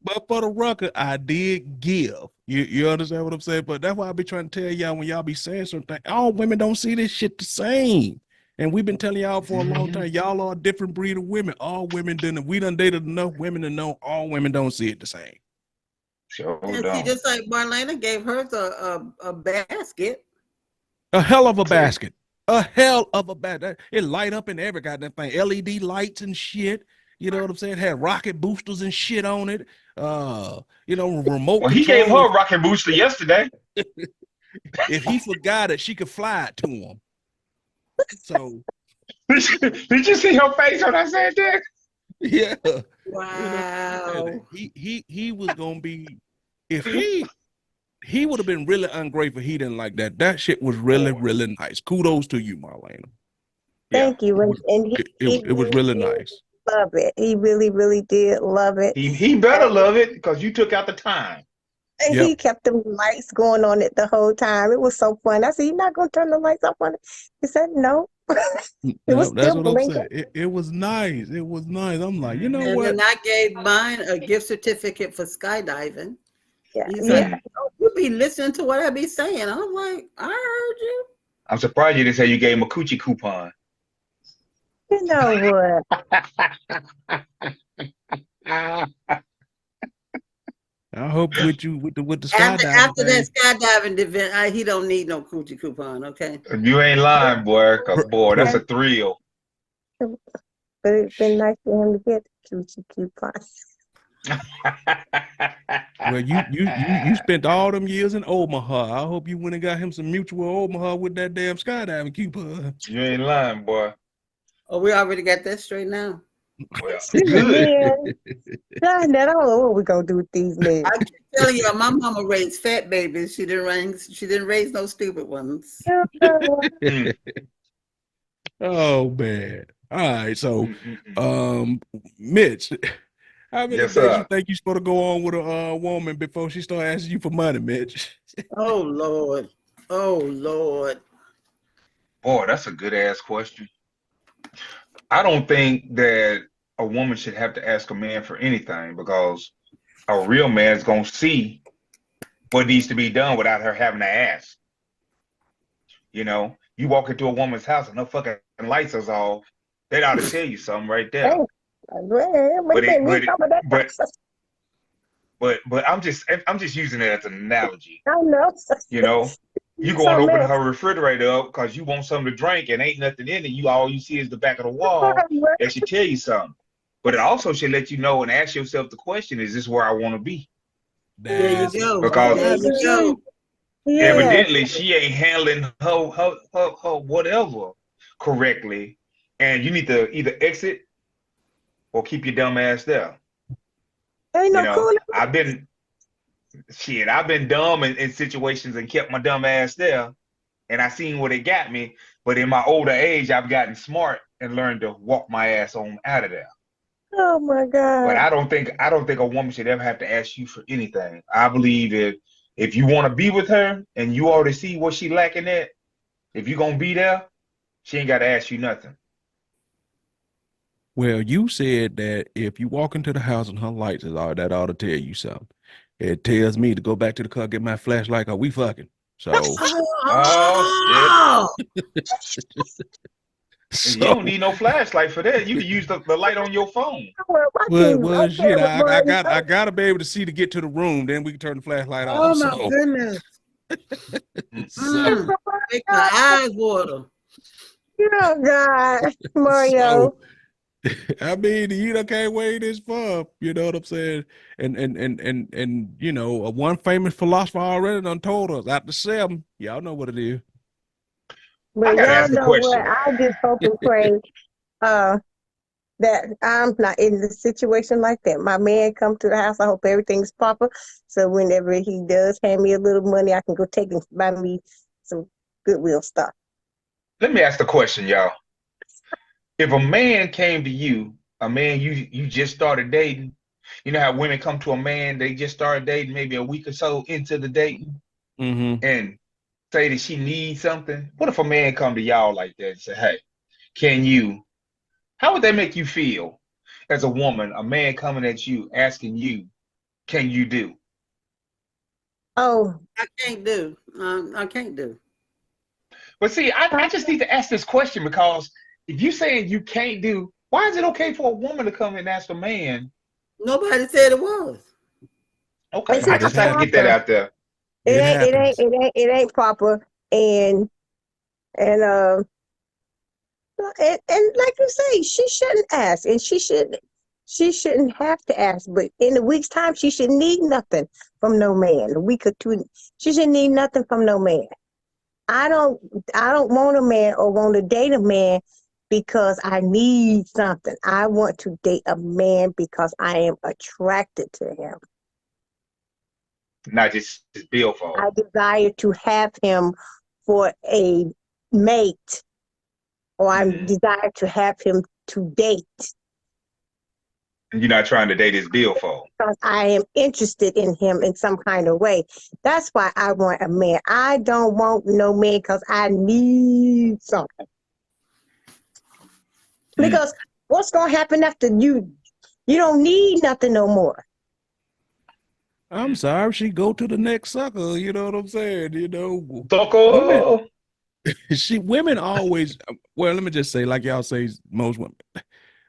But for the record, I did give. You understand what I'm saying? But that's why I be trying to tell y'all when y'all be saying something. All women don't see this shit the same. And we've been telling y'all for a long time, y'all are a different breed of women. All women done. We done dated enough women to know all women don't see it the same. Sure And see, don't. just like Marlena gave hers a basket. A hell of a See? basket. A hell of a basket. It light up in every goddamn thing. LED lights and shit. You know what I'm saying? Had rocket boosters and shit on it. Remote Well, he gave control. her a rocket booster yesterday. If he forgot it, she could fly it to him. So Did you see her face when I said that? yeah. Wow. He was gonna be if he would have been really ungrateful. He didn't like that. That shit was really, really nice. Kudos to you, Marlena. Yeah. Thank you. And It was really really did nice. love it. He really, really did love it. He better love it because you took out the time. And Yep. he kept the lights going on it the whole time. It was so fun. I said, "You're not gonna turn the lights off on it?" He said, "No." It was No, that's still what I'm blinking. saying. It was nice. It was nice. I'm like, you know Mhm. And what? then I gave mine a gift certificate for skydiving. Yeah, He's yeah. like, Mhm. oh, you be listening to what I be saying. I'm like, I heard you. I'm surprised you didn't say you gave him a coochie coupon. You know what? I hope with the After skydiving that thing. skydiving event, he don't need no coochie coupon, okay? You ain't lying, boy. 'Cause, Pr- boy, that's pr- a thrill. But it's been nice for him to get the coochie coupon. well, you spent all them years in Omaha. I hope you went and got him some mutual Omaha with that damn skydiving coupon. You ain't lying, boy. Oh, we already got that straight now. Well, good. Man, I don't know what we're gonna do with these men. I keep telling you, my mama raised fat babies. She didn't raise no stupid ones. Mm, Oh man. All right. So mm. Mitch, how many Yes, days you sir. think you supposed to go on with a woman before she start asking you for money, Mitch? Oh Lord. Oh Lord. Boy, that's a good ass question. I don't think that a woman should have to ask a man for anything because a real man's gonna see what needs to be done without her having to ask. You walk into a woman's house and her fucking lights is off, they ought to tell you something right there. Hey, But wait a it, minute, but need it, some of that but process. But I'm just using it as an analogy. I know. You know, you going to Something open else. her refrigerator up because you want something to drink and ain't nothing in it. All you see is the back of the wall. That should tell you something. But it also should let you know and ask yourself the question: is this where I want to be? There you That's go. Because There you go. Yes. evidently she ain't handling her whatever correctly, and you need to either exit or keep your dumb ass there. Ain't You no know, cool. I've been dumb in situations and kept my dumb ass there, and I seen what it got me. But in my older age, I've gotten smart and learned to walk my ass on out of there. Oh my But God. I don't think a woman should ever have to ask you for anything. I believe if you want to be with her and you already see what she lacking at, if you're gonna be there, she ain't gotta ask you nothing. well, you said that if you walk into the house and her lights is all that ought to tell you something. It tells me to go back to the car, get my flashlight, are we fucking? So Oh shit. Oh, And you don't so need no flashlight for that. You can use the light on your phone. Well, well shit, I I gotta be able to see to get to the room, then we can turn the flashlight oh off. my goodness. So Make my eyes water. Oh God, Mario. so I mean, you done can't wait this far. You know what I'm saying? And you know, one famous philosopher already done told us after 7, y'all know what it is. I But gotta y'all ask a know what? question. I just hope and pray uh that I'm not in a situation like that. My man come to the house. I hope everything's proper. So whenever he does hand me a little money, I can go take and buy me some Goodwill stuff. Let me ask the question, y'all. If a man came to you, a man you just started dating, you know how women come to a man, they just started dating maybe a week or so into the dating Mm-hmm. and say that she needs something. What if a man come to y'all like that and say, hey, can you, how would that make you feel as a woman, a man coming at you asking you, can you do? Oh, I can't do. I can't do. But see, I just need to ask this question because if you saying you can't do, why is it okay for a woman to come and ask a man? Nobody said it was. Okay, it's I But not it just had to get happens. that proper. out there. It It ain't. It ain't. happens. It ain't. It ain't proper. And and and like you say, she shouldn't ask, and she shouldn't have to ask. But in a week's time, she should need nothing from no man. A week or two, she should need nothing from no man. I don't I don't want a man or want to date a man because I need something. I want to date a man because I am attracted to him. Not just his billfold. I desire to have him for a mate, or I Mm-hmm. desire to have him to date And you're not trying to date his billfold. because I am interested in him in some kind of way. That's why I want a man. I don't want no man because I need something. Because what's going to happen after you don't need nothing no more. I'm sorry, she go to the next sucker. You know what I'm saying? You know, women, Sucker. women always. Well, let me just say, like y'all say, most women.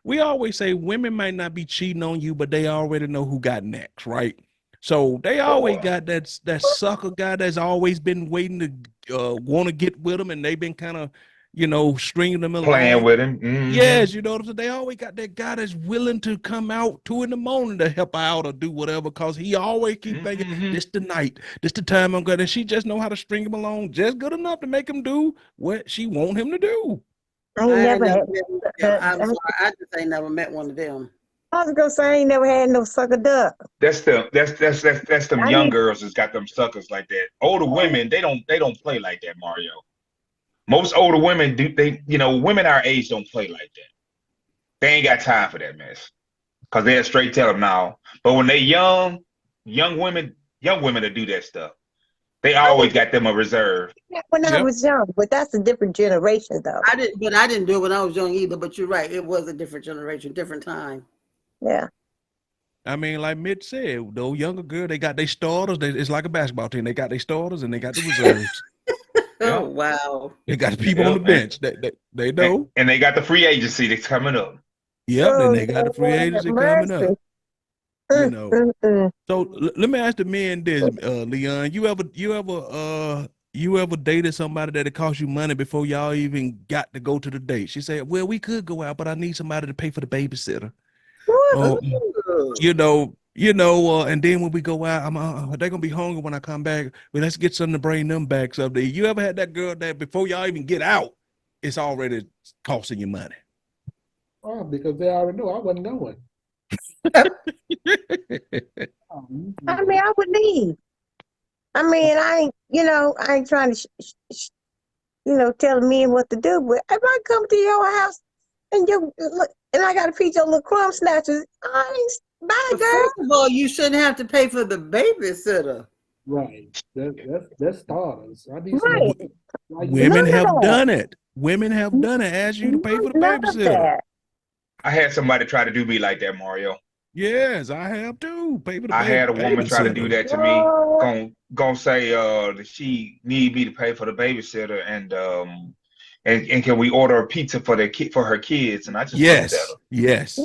We always say women might not be cheating on you, but they already know who got next, right? So they always Boy. got that sucker guy that's always been waiting to want to get with them, and they've been kind of, you know, stringing them Playing along. with him. Mm-hmm. Yes, you know, they always got that guy that's willing to come out 2 in the morning to help out or do whatever, because he always keep thinking, Mm-hmm. this the night, this the time I'm good. And she just know how to string him along just good enough to make him do what she want him to do. I ain't I ain't never never had. met one of them. I'm sorry. I just ain't never met one of them. I was gonna say I ain't never had no sucker duck. That's them I young need. girls that's got them suckers like that. Older women, they don't play like that, Mario. Most older women do they, you know, women our age don't play like that. They ain't got time for that mess. Cause they'll straight tell them now. But when they young women that do that stuff, they I did always got them a reserve. that when I Yep. was young, but that's a different generation though. I didn't do it when I was young either. But you're right. It was a different generation, different time. Yeah. I mean, like Mitch said, those younger girl, they got their starters. It's like a basketball team. They got their starters and they got the reserves. Oh Yeah, wow. They got the people on yeah, the bench. They know. and they got the free agency that's coming up. Yep, and Oh they got the free Lord have agency coming up. mercy. You know. Mm-mm. So let me ask the men this, Leon. You ever dated somebody that it cost you money before y'all even got to go to the date? She said, "Well, we could go out, but I need somebody to pay for the babysitter." Oh, and then when we go out, they're gonna be hungry when I come back. Well, let's get something to bring them back someday. You ever had that girl that before y'all even get out, it's already costing you money? Oh, because they already know I wasn't going. I mean, I would leave. I mean, I ain't trying to, tell men what to do. But if I come to your house and I got to feed your little crumb snatchers, I ain't bye, But girl. first of all, you shouldn't have to pay for the babysitter. Right. That's starters. I need Right. some like Women None of have that. done it. Women have done it. Ask you to pay for the None of babysitter. that. I had somebody try to do me like that, Mario. Yes, I have too. Pay for the I had a woman try to do babysitter. that to me. Gonna say that she need me to pay for the babysitter and can we order a pizza for her kids? And I just looked at her. Yes.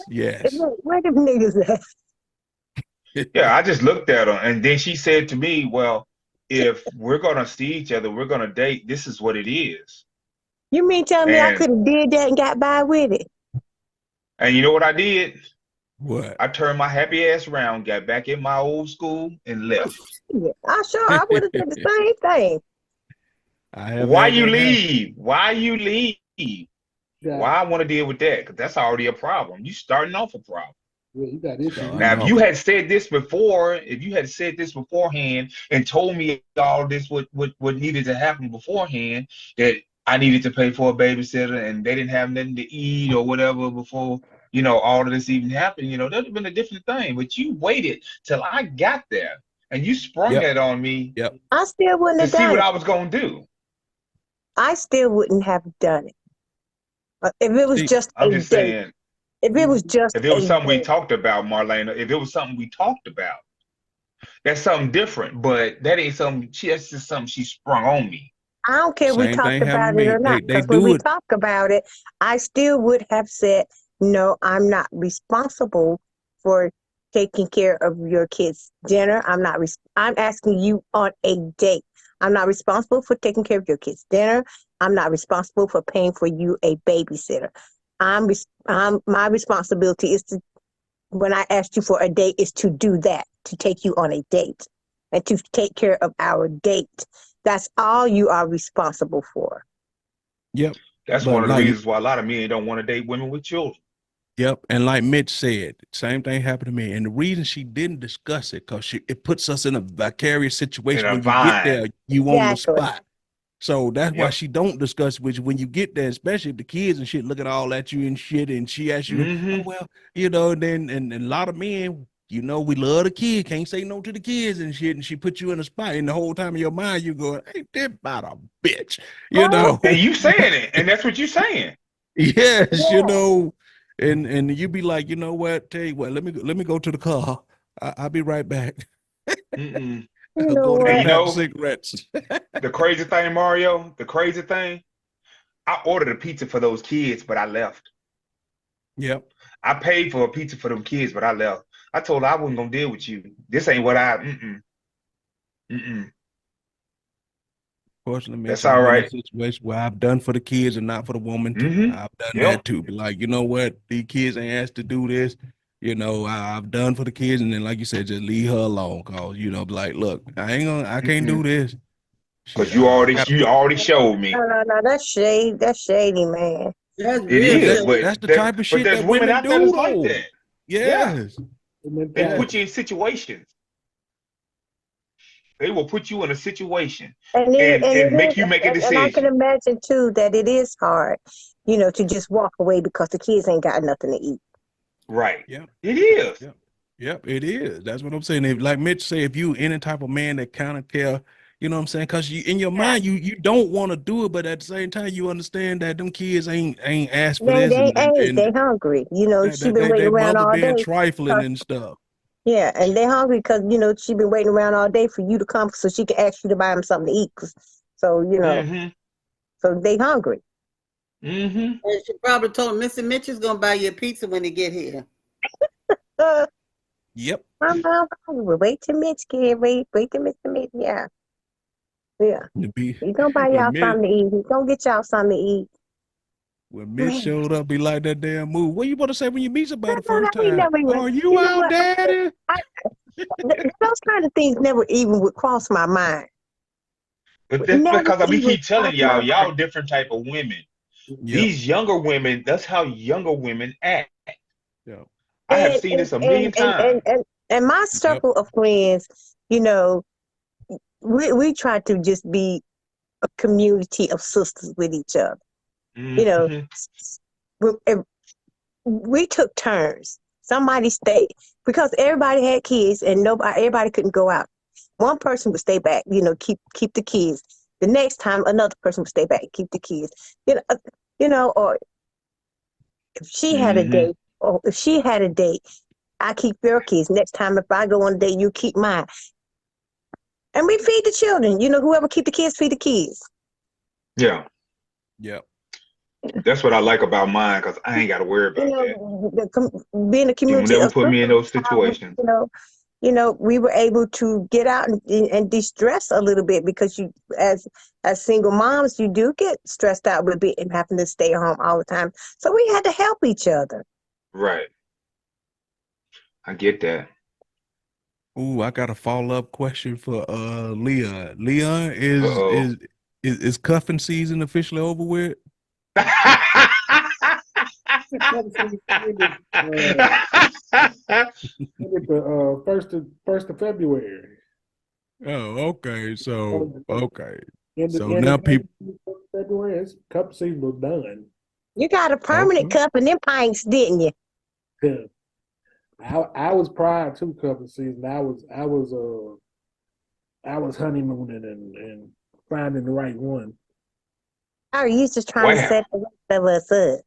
Where them niggas at? Yeah, I just looked at her, and then she said to me, "Well, if we're gonna see each other, we're gonna date. This is what it is." You mean tell me I And could have did that and got by with it? you know what I did? What? I turned my happy ass around, got back in my old school, and left. Yeah, I would have did the same thing. I have Why had you that happen. leave? Why you leave? Yeah. Why I want to deal with that? Because that's already a problem. You starting off a problem. Yeah, you got issues. Now, if you had said this before, if you had said this beforehand and told me all this what needed to happen beforehand, that I needed to pay for a babysitter and they didn't have nothing to eat or whatever before, all of this even happened, that'd have been a different thing. But you waited till I got there and you sprung Yep. that on me Yep. I still wouldn't to have see done what it. I was gonna do. I still wouldn't have done it. If it was just I'm a just date. saying, If it was just if it was a something we date. talked about, Marlena, if it was something we talked about, that's something different. But that ain't something. That's just something she sprung on me. I don't care if we Same talked thing happened about to it me. or not. They Because when do we it. talk about it, I still would have said, no, I'm not responsible for taking care of your kids' dinner. I'm asking you on a date. I'm not responsible for taking care of your kids' dinner. I'm not responsible for paying for you a babysitter. My responsibility is to, when I asked you for a date, is to do that, to take you on a date and to take care of our date. That's all you are responsible for. Yep. That's But one of the like, reasons why a lot of men don't want to date women with children. yep. And like Mitch said, same thing happened to me. And the reason she didn't discuss it, because it puts us in a vicarious In situation. a When you get there, vine. you on the Exactly. spot. So that's why Yep. she don't discuss with you when you get there, especially if the kids and shit looking all at you and shit, and she asks you, oh well, and a lot of men, we love the kid, can't say no to the kids and shit, and she put you in a spot, and the whole time in your mind you going, ain't that about a bitch, And you saying it, and that's what you're saying. yes, Yeah. and you be like, you know what, tell you what, let me go to the car, I'll be right back. Mm-mm. You I'll know go to And get a what? pack of cigarettes. the crazy thing, Mario, the crazy thing, I ordered a pizza for those kids, but I left. Yep. I paid for a pizza for them kids, but I left. I told her I wasn't gonna deal with you. This ain't what mm-mm. Fortunately, Mitch, That's I've all been in a right. situation where I've done for the kids and not for the woman too. Mm-hmm. I've done Yep. that too. Be like, you know what? These kids ain't asked to do this. I've done for the kids, and then like you said, just leave her alone. Cause be like, look, I can't do this. Because Shit, you I already got you already showed me. No. That's shade. That's shady, man. That's It real but is, shit. that's the type of but shit there's that women women out there do that's like though. that. Yeah. Yes. They Yes. put you in situations. They will put you in a situation And and make you make a I can decision. imagine too that it is hard, to just walk away because the kids ain't got nothing to eat. Right. Yep. It is. Yep. Yep. It is. That's what I'm saying. If, like Mitch say, if you any type of man that kind of care, you know what I'm saying? Because you in your mind, you don't want to do it, but at the same time, you understand that them kids ain't asked for this, They hungry. She that been waiting they around mother all being day. trifling and stuff. Yeah, and they hungry because she been waiting around all day for you to come so she can ask you to buy them something to eat. So Mm-hmm. so they hungry. Mm-hmm. And she probably told him, Mr. Mitchell's gonna buy you a pizza when he get here. Uh, Yep. Wait till Mitch get wait till Mr. Mitch. Yeah. He's gonna buy y'all When Mitch, something to eat. He's gonna get y'all something to eat. when Mitch Man, showed up, be like that damn move. What you want to say when you meet somebody the no, first we time? never even. Are you You know out, what? daddy? Those kind of things never even would cross my mind. But Would that's never because we even keep cross telling my y'all, mind. y'all different type of women. Yep. These younger women, that's how younger women act. Yep. I have And seen and this a million and and and times. and, and my Yep. circle of friends, you know, we try to just be a community of sisters with each other. You know, Mhm. we took turns. Somebody stayed because everybody had kids and everybody couldn't go out. One person would stay back, keep the kids. The next time another person would stay back, keep the kids. Or if she had a Mhm. date, or if she had a date, I keep your kids. Next time if I go on a date, you keep mine. And we feed the children. Whoever keep the kids, feed the kids. Yeah, Yep. that's what I like about mine because I ain't got to worry about that. Being a You will community never of put me in sisters, those situations. we were able to get out and de-stress a little bit because as single moms, you do get stressed out a bit and having to stay home all the time. So we had to help each other. Right. I get that. Ooh, I got a follow-up question for Leon. Leon, is Uh-oh. is is cuffing season officially over with? First of February. Oh, okay. So okay. In the So end now of people February, it's cup season was done. You got a permanent okay. cup in them pints, didn't you? Yeah. I was prior to cup season. I was honeymooning and finding the right one. Or are you just trying to Wow. set the rest of us up?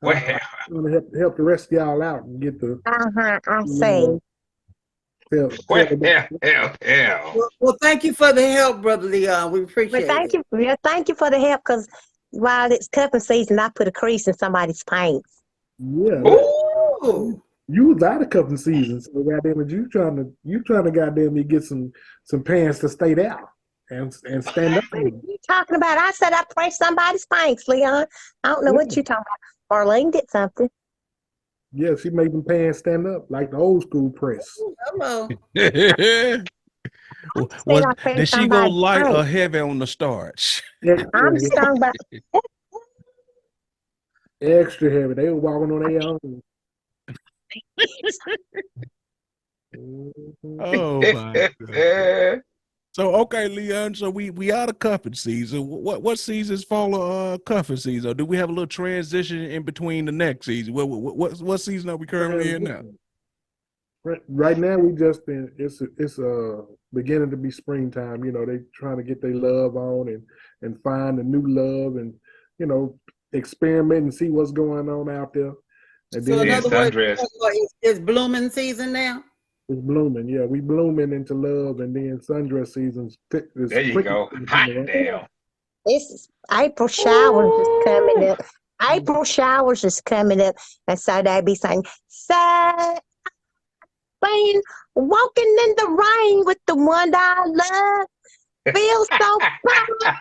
Wow. I'm gonna help the rest of y'all out and get the I you say. know Well, tell the hell. Well, thank you for the help, Brother Leon. We But appreciate it. thank you for the help because while it's cupping season, I put a crease in somebody's paints. yeah. Ooh. You was out of cuffing season, so goddamn it, you trying to goddamn me get some pants to stay out and stand up What are in. you talking about? I said I pressed somebody's paints, Leon. I don't know Yeah, what you're talking about. Arlene did something. yeah, she made them pants stand up like the old school press. Hello. I said Was I did pressed she go somebody's light or paints. heavy on the starch? I'm Extra, stung by. extra heavy. They were walking on their own. Mhm. Oh my God. So okay, Leon. So we out of cuffing season. What seasons follow cuffing season? Or do we have a little transition in between the next season? What season are we currently in now? Right now, we just in. It's beginning to be springtime. They trying to get their love on and find a new love and you know experiment and see what's going on out there. And So, then in Then other words, sundress. it's blooming season now. it's blooming. Yeah, we blooming into love, and then sundress season's fit is There you pretty. go. Hot damn. It's April showers is coming Ooh. up. April showers is coming up, and so they be saying, "Say, playing, walking in the rain with the one that I love, feels so fine.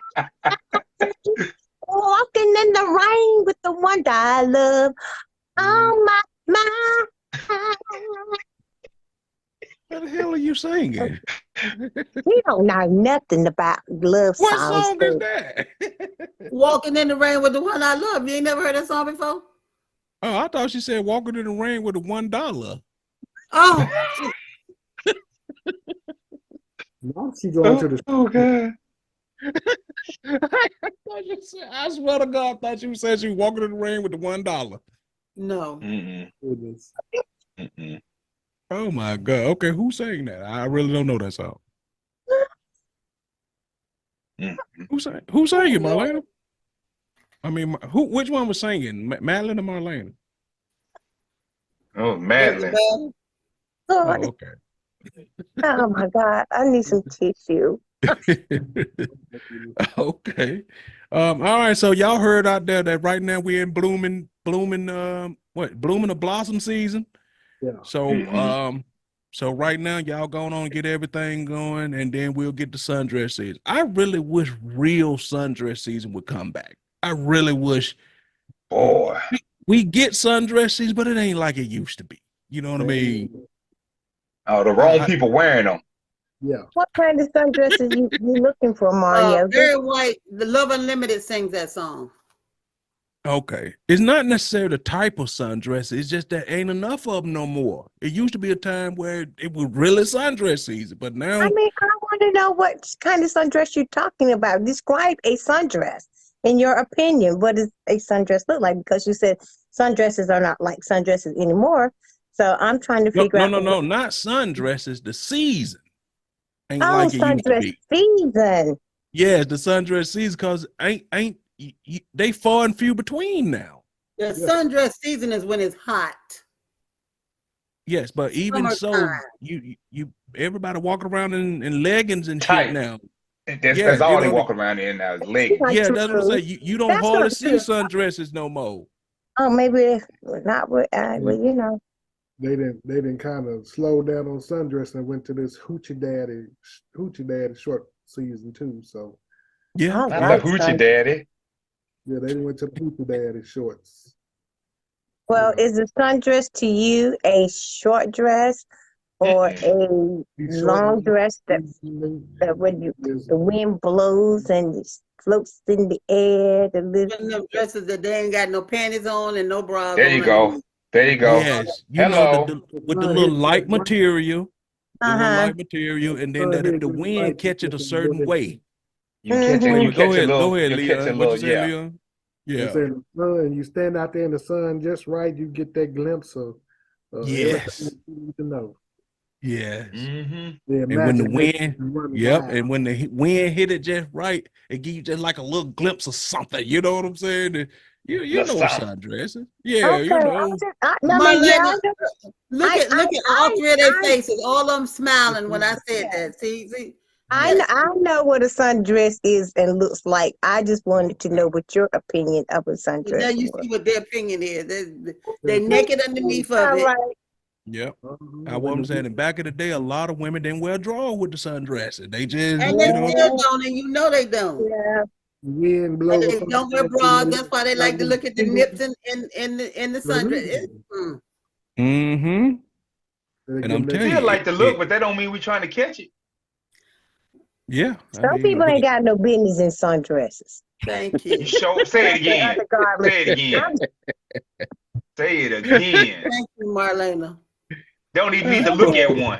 Walking in the rain with the one that I love. Oh my." What the hell are you singing? We don't know nothing about love What songs, song is but that? Walking in the rain with the one I love. You ain't never heard that song before? Oh, I thought she said walking in the rain with a $1. Oh, Now she going to the Oh God. I swear to God, I thought you said she was walking in the rain with the $1. no. Mm-mm. goodness. Mm-mm. Oh my God. Okay, who's saying that? I really don't know that song. Mm. Who's Oh, singing, Lord. Marlena? I mean, which one was singing? Madeline or Marlena? Oh, Was it Madeline. bad? Oh, God, okay. oh my God, I need some tissue. Okay. All right. So y'all heard out there that right now we're in blooming, blooming or blossom season. Yeah. So so right now y'all going on and get everything going, and then we'll get the sundress season. I really wish real sundress season would come back. I really wish Boy. we get sundress season, but it ain't like it used to be. You know what I mean? Oh, the wrong people wearing them. Yeah. What kind of sundresses you looking for, Mario? Barry White, the Love Unlimited sings that song. Okay. It's not necessarily the type of sundress. It's just that ain't enough of them no more. It used to be a time where it was really sundress season, but now I mean, I want to know what kind of sundress you're talking about. Describe a sundress in your opinion. What does a sundress look like? Because you said sundresses are not like sundresses anymore. So I'm trying to figure out. no, not sundresses, the season ain't Oh, like it used to sundress be. season. Yes, the sundress season, because ain't they far and few between now. The sundress season is when it's hot. Yes, but even so, you everybody walking around in leggings and Tight. shit now. That's all they walk around in now, leggings. Yeah, that's what I say. You don't That's hardly not see true. sundresses no more. Oh, maybe not with, well, you know. They didn't kind of slow down on sundress and went to this hoochie daddy short season too. So Yeah, I Not the hoochie daddy. yeah, they went to the hoochie daddy shorts. Well, is the sundress to you a short dress or a long dress that when the wind blows and it floats in the air? Them dresses that they ain't got no panties on and no bras There on. you go. There you go. Yes, you Hello. know with the little light material, and then that if the hit wind catch it a certain way. You catch it. You Go catch a ahead, little. Leon. You catch a What little. you say, Yeah. Leon? They say in the sun, you stand out there in the sun just right, you get that glimpse of everything you need to know. Yes. Mm-hmm. And when the wind, and when the wind hit it just right, it give you just like a little glimpse of something. You know what I'm saying? And you know sundresses. Yeah, Okay, you know. Marlena, look at all three of their faces. All of them smiling when I said that. See. I know what a sundress is and looks like. I just wanted to know what your opinion of a sundress now you was. see what their opinion is. They naked underneath of it. Right. Yep. I wasn't saying that back in the day, a lot of women didn't wear drawers with the sundresses. They just, And they still don't, and you know they don't. Yeah. Wind blow They don't wear bras. That's why they like to look at the nips in the sundress. Mm-hmm. And I'm telling Still you, like to look, but that don't mean we're trying to catch it. Yeah. Some people ain't got no business in sundresses. Thank you. Say it again. Say it again. Say it again. Thank you, Marlena. They don't even need to look at one.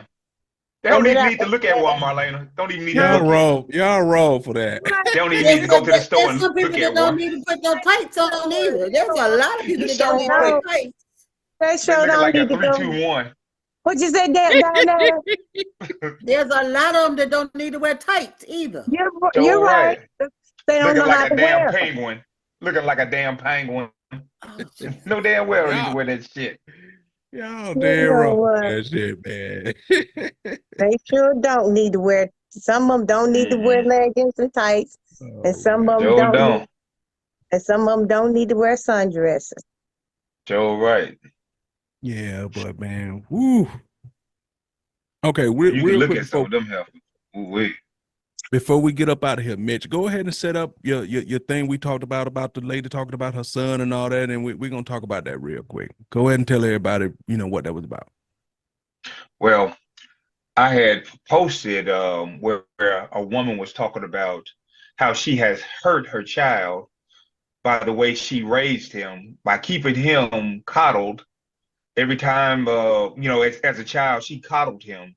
They don't even need to look at one, Marlena. Don't even need to look at. Y'all wrong for that. They don't even need to go to the store and some people look that at don't one. need to put no tights on either. There's a lot of people that don't need to wear tights. They sure Looking don't like need a to go. 3-2-1. What you say, down there? There's a lot of them that don't need to wear tights either. You're right. They don't Looking know how like to a damn wear. penguin. Looking like a damn penguin. No damn well need to wear that shit. Y'all damn wrong for that shit, man. They sure don't need to wear. Some of them don't need to wear leggings and tights, and some of them Joe don't. don't. And some of them don't need to wear sundresses. Joe right. Yeah, but man, woo. Okay, You can real look quick at some of them heifers. before we get up out of here, Mitch, go ahead and set up your thing we talked about the lady talking about her son and all that, and we're gonna talk about that real quick. Go ahead and tell everybody, what that was about. Well, I had posted where a woman was talking about how she has hurt her child by the way she raised him, by keeping him coddled. Every time, as a child, she coddled him,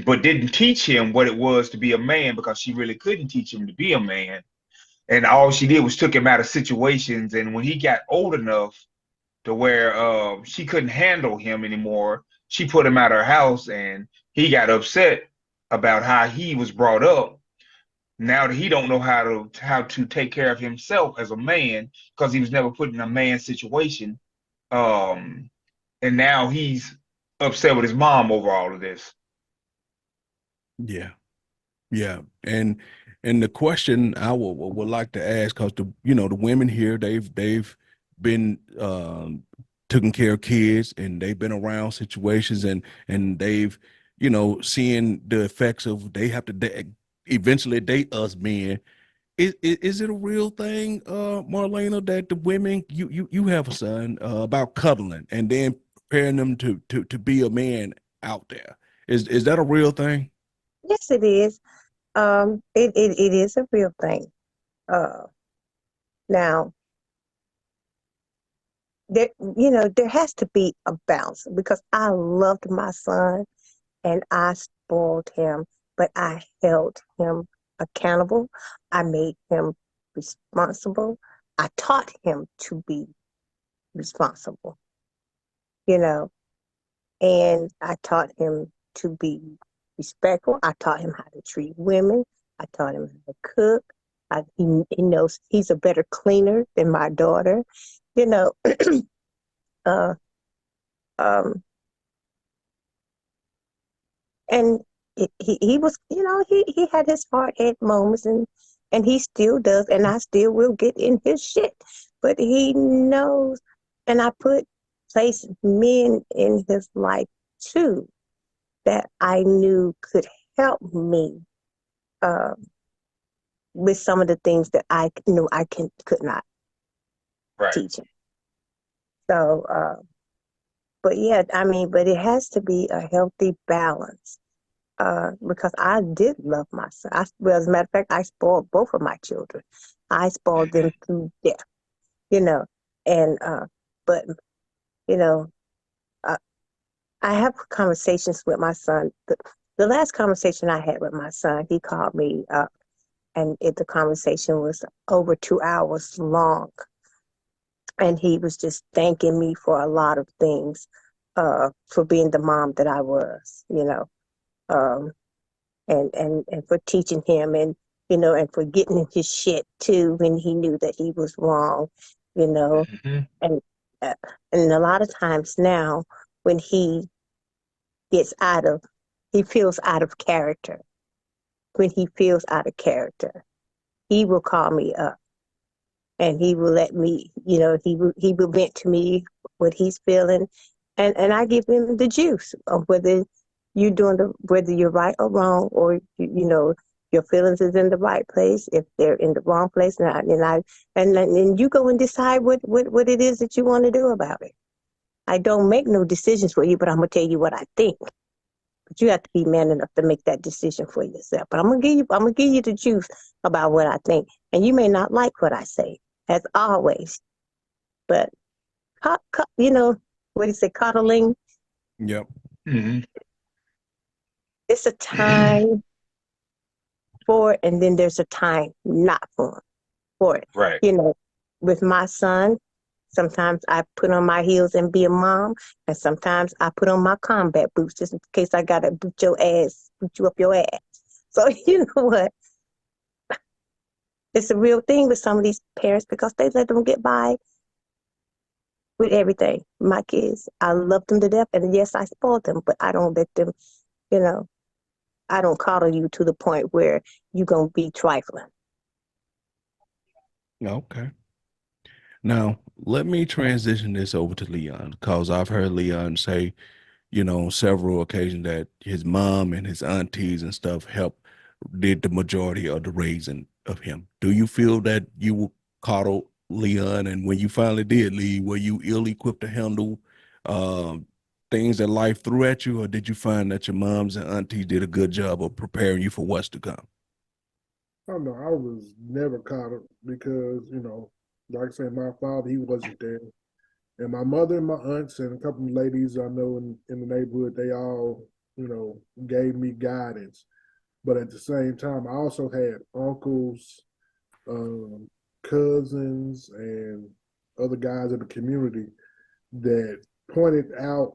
but didn't teach him what it was to be a man because she really couldn't teach him to be a man. And all she did was took him out of situations. And when he got old enough to where she couldn't handle him anymore, she put him out of her house, and he got upset about how he was brought up. Now that he don't know how to take care of himself as a man because he was never put in a man situation. And now he's upset with his mom over all of this. Yeah. And the question I would like to ask, because the women here, they've been taken care of kids, and they've been around situations, and they've, seeing the effects of they have to eventually date us men. Is it a real thing, Marlena, that the women, you have a son, about cuddling and then preparing them to be a man out there? Is that a real thing? Yes, it is. It is a real thing. Now, there has to be a balance because I loved my son and I spoiled him, but I held him accountable. I made him responsible. I taught him to be responsible, you know, and I taught him to be respectful. I taught him how to treat women. I taught him how to cook. He knows he's a better cleaner than my daughter, you know. uh, um, and he was, he had his hard head moments, and he still does, and I still will get in his shit, but he knows, and I place men in his life too that I knew could help me uh, with some of the things that I knew I could not Right. teach him. So, but yeah, but it has to be a healthy balance. Because I did love my son. Well, as a matter of fact, I spoiled both of my children. I spoiled them to death, you know. And but you know, uh, I have conversations with my son. The last conversation I had with my son, he called me up, and the conversation was over 2 hours long, and he was just thanking me for a lot of things, for being the mom that I was, um, and for teaching him, and for getting in his shit too when he knew that he was wrong, you know. Mm-hmm. And and a lot of times now when gets out of he feels out of character. When he feels out of character, he will call me up and he will let me, he will vent to me what he's feeling, and I give him the juice of whether you're right or wrong, or your feelings is in the right place. If they're in the wrong place, and you go and decide what it is that you want to do about it. I don't make no decisions for you, but I'm gonna tell you what I think. But you have to be man enough to make that decision for yourself. But I'm gonna give you the juice about what I think, and you may not like what I say, as always. But what do you say, coddling? Yep. Mm-hmm. It's a time for it, and then there's a time not for it. Right. With my son, sometimes I put on my heels and be a mom, and sometimes I put on my combat boots just in case I gotta boot you up your ass. So you know what? It's a real thing with some of these parents because they let them get by with everything. My kids, I love them to death, and yes, I spoiled them, but I don't let them, you know, I don't coddle you to the point where you're gonna be trifling. Okay. Now, let me transition this over to Leon, because I've heard Leon say, on several occasions that his mom and his aunties and stuff did the majority of the raising of him. Do you feel that you coddled Leon, and when you finally did leave, were you ill-equipped to handle um, things that life threw at you, or did you find that your moms and aunties did a good job of preparing you for what's to come? I don't know. I was never caught up because, like I said, my father, he wasn't there. And my mother and my aunts and a couple of ladies I know in the neighborhood, they all, gave me guidance. But at the same time, I also had uncles, um, cousins, and other guys in the community that pointed out,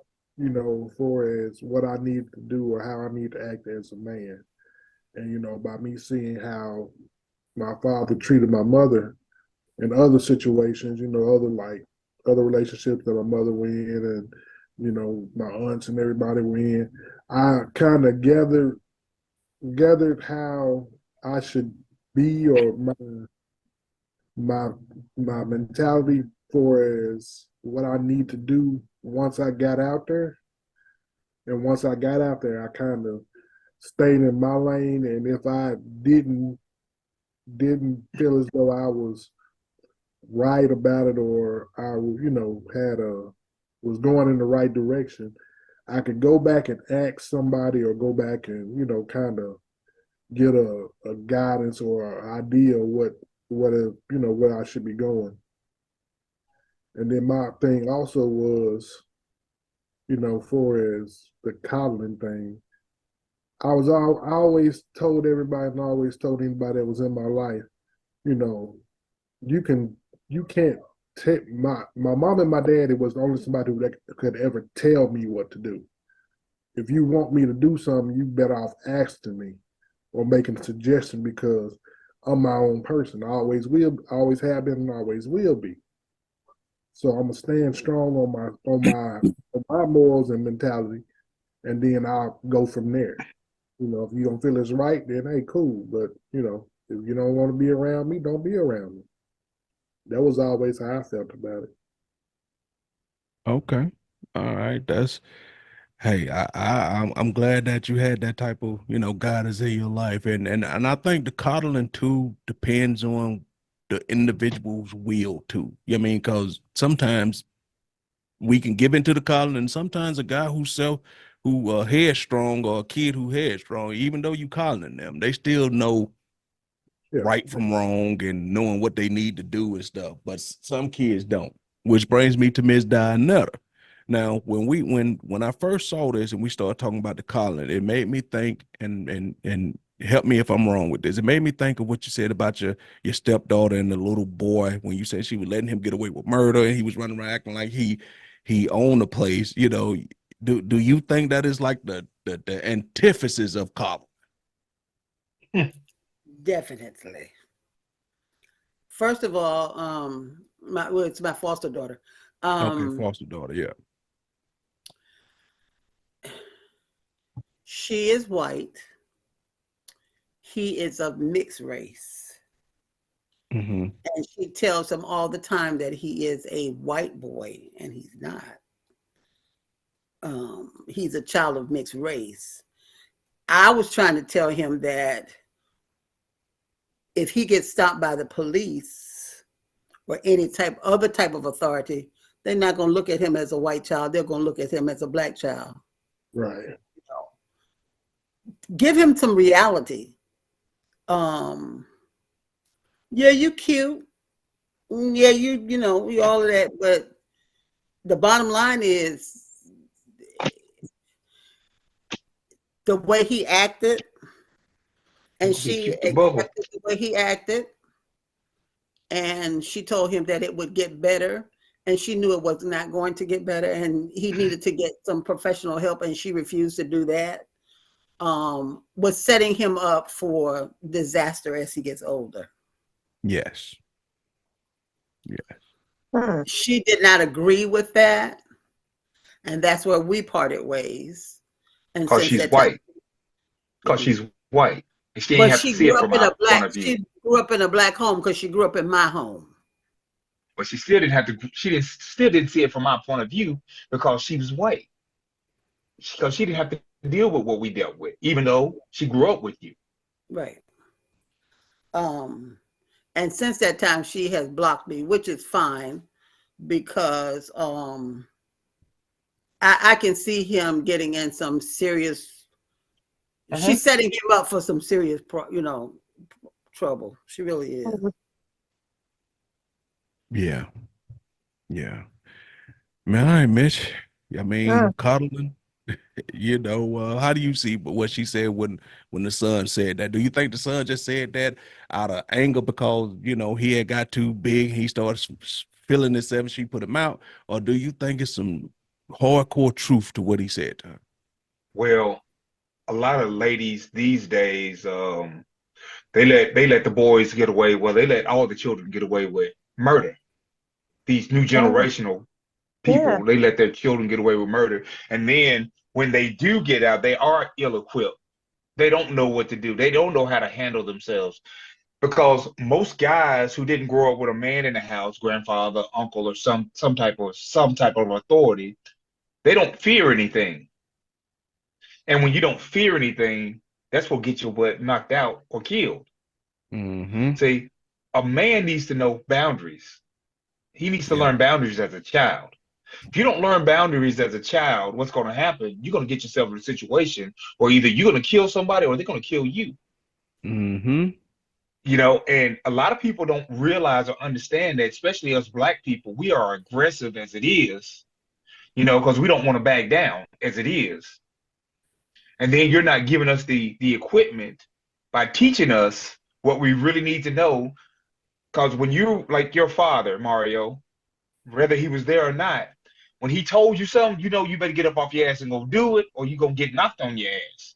for as what I need to do or how I need to act as a man. And, by me seeing how my father treated my mother in other situations, other relationships that my mother were in and, my aunts and everybody were in, I kind of gathered how I should be or my mentality for as what I need to do once I got out there. And once I got out there, I kind of stayed in my lane. And if I didn't feel as though I was right about it, or I, had was going in the right direction, I could go back and ask somebody, or go back and kind of get a guidance or an idea where I should be going. And then my thing also was, for as the coddling thing, I always told everybody, and always told anybody that was in my life, you know, you can't take my mom and my daddy was the only somebody that could ever tell me what to do. If you want me to do something, you better off asking me or making a suggestion, because I'm my own person. I always have been, and always will be. So I'm gonna stand strong on my morals and mentality, and then I'll go from there. If you don't feel it's right, then hey, cool. But if you don't want to be around me, don't be around me. That was always how I felt about it. Okay. All right. Hey, I'm glad that you had that type of, guidance in your life. And I think the coddling too depends on the individual's will too. You know what I mean? Because sometimes we can give into the coddling, and sometimes a guy who headstrong, or a kid who headstrong, even though you coddling them, they still know Yeah. right from wrong and knowing what they need to do and stuff. But some kids don't, which brings me to Miss Dianetta. Now, when I first saw this and we started talking about the coddling, it made me think, and help me if I'm wrong with this. It made me think of what you said about your stepdaughter and the little boy, when you said she was letting him get away with murder and he was running around acting like he owned the place. Do you think that is like the antithesis of coddling? Definitely. First of all, it's my foster daughter. Okay, foster daughter, yeah. She is white. He is of mixed race. Mm-hmm. And she tells him all the time that he is a white boy, and he's not. He's a child of mixed race. I was trying to tell him that if he gets stopped by the police or any other type of authority, they're not going to look at him as a white child. They're going to look at him as a black child. Right. Give him some reality. Yeah, you cute. Yeah, you all of that. But the bottom line is the way he acted, and she Keep the bubble. accepted the way he acted, and she told him that it would get better, and she knew it was not going to get better, and he needed to get some professional help, and she refused to do that. Was setting him up for disaster as he gets older. Yes. She did not agree with that, and that's where we parted ways. And Because she's white. Because she's white. And she didn't have to see it from our point of view. She grew up in a black home because she grew up in my home. But she still didn't have to. Still didn't see it from our point of view because she was white. Because she didn't have to deal with what we dealt with, even though she grew up with you. Right. And since that time, she has blocked me, which is fine, because I can see him getting in some serious. She's setting him up for some serious, trouble. She really is. Yeah. Man, all right, Mitch. I mean, coddling. How do you see what she said when the son said that? Do you think the son just said that out of anger because he had got too big, he started feeling himself, she put him out, or do you think it's some hardcore truth to what he said to her? Well, a lot of ladies these days, they let the boys get away. Well, they let all the children get away with murder. These new generational people, they let their children get away with murder, and then when they do get out, they are ill-equipped. They don't know what to do. They don't know how to handle themselves. Because most guys who didn't grow up with a man in the house, grandfather, uncle, or some type of authority, they don't fear anything. And when you don't fear anything, that's what gets your butt knocked out or killed. Mm-hmm. See, a man needs to know boundaries. He needs to Yeah. learn boundaries as a child. If you don't learn boundaries as a child, what's going to happen? You're going to get yourself in a situation where either you're going to kill somebody or they're going to kill you. Mm-hmm. You know, and a lot of people don't realize or understand that, especially us Black people, we are aggressive as it is, you know, because we don't want to back down as it is. And then you're not giving us the equipment by teaching us what we really need to know. Because when you, like your father, Mario, whether he was there or not, when he told you something, you know you better get up off your ass and go do it, or you're going to get knocked on your ass.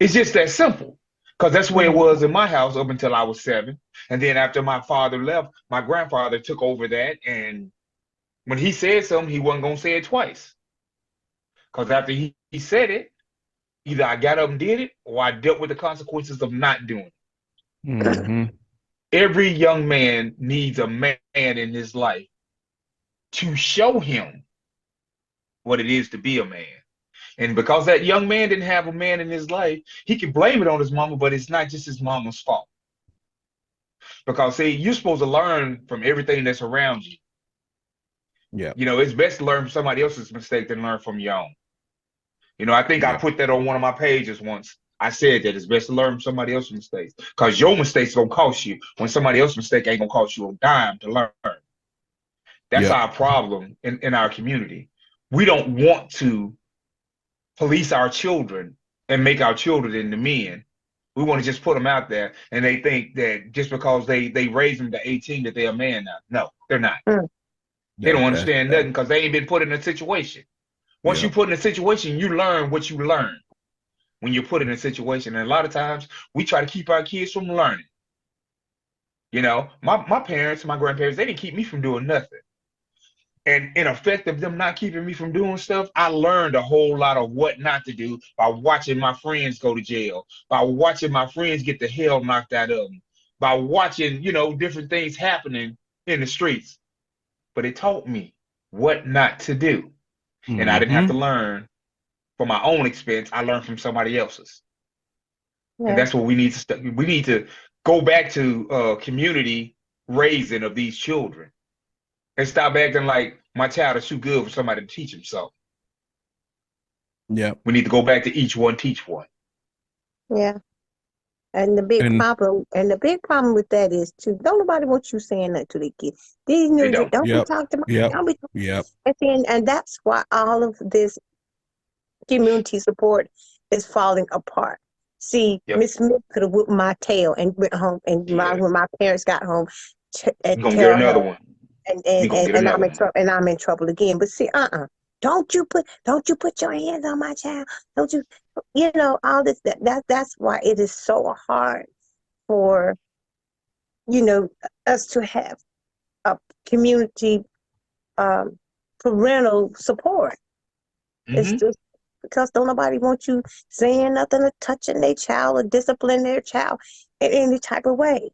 It's just that simple. Because that's the way it was in my house up until I was 7. And then after my father left, my grandfather took over that. And when he said something, he wasn't going to say it twice. Because after he said it, either I got up and did it, or I dealt with the consequences of not doing it. Mm-hmm. Every young man needs a man in his life to show him what it is to be a man. And because that young man didn't have a man in his life, he can blame it on his mama, but it's not just his mama's fault. Because see, you're supposed to learn from everything that's around you. Yeah. You know, it's best to learn from somebody else's mistake than learn from your own. You know, I think I put that on one of my pages once. I said that it's best to learn from somebody else's mistakes, because your mistakes gonna cost you when somebody else's mistake ain't gonna cost you a dime to learn. That's our problem in our community. We don't want to police our children and make our children into men. We want to just put them out there, and they think that just because they raise them to 18 that they're a man now. No, they're not. They don't understand nothing because they ain't been put in a situation. Once you put in a situation, you learn what you learn when you're put in a situation. And a lot of times we try to keep our kids from learning. You know, my parents, my grandparents, they didn't keep me from doing nothing. And in effect of them not keeping me from doing stuff, I learned a whole lot of what not to do by watching my friends go to jail, by watching my friends get the hell knocked out of them, by watching, you know, different things happening in the streets. But it taught me what not to do. And I didn't have to learn for my own expense. I learned from somebody else's. And that's what we need to we need to go back to community raising of these children. And stop acting like my child is too good for somebody to teach him so. Yeah. We need to go back to each one, teach one. Yeah. And the big problem with that is too, don't nobody want you saying that to the kids. These new don't be talking to my don't be and that's why all of this community support is falling apart. See, Miss Smith could have whipped my tail and went home, and when my parents got home, You're gonna get another one. And I'm in trouble again. But see, don't you put your hands on my child. Don't you, you know, all this, that's why it is so hard for, you know, us to have a community parental support. It's just because don't nobody want you saying nothing or touching their child or disciplining their child in any type of way.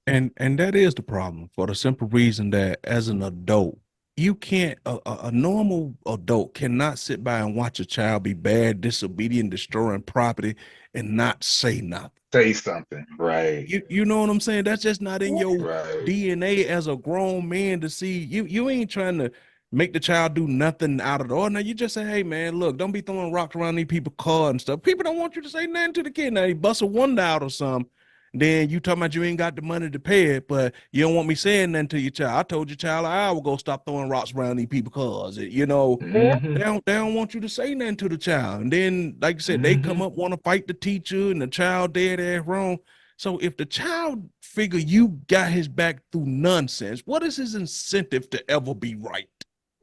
And that is the problem, for the simple reason that as an adult, you can't, a normal adult cannot sit by and watch a child be bad, disobedient, destroying property and not say nothing. Say something, right? You know what I'm saying? That's just not in your DNA as a grown man to see. You ain't trying to make the child do nothing out of the ordinary. You just say, hey man, look, don't be throwing rocks around these people's car and stuff. People don't want you to say nothing to the kid. Now he bust a window out or something. Then you talking about you ain't got the money to pay it, but you don't want me saying nothing to your child. I told your child an hour ago, stop throwing rocks around these people's cars. You know, they don't want you to say nothing to the child. And then, like you said, they come up, want to fight the teacher, and the child dead ass wrong. So if the child figure you got his back through nonsense, what is his incentive to ever be right?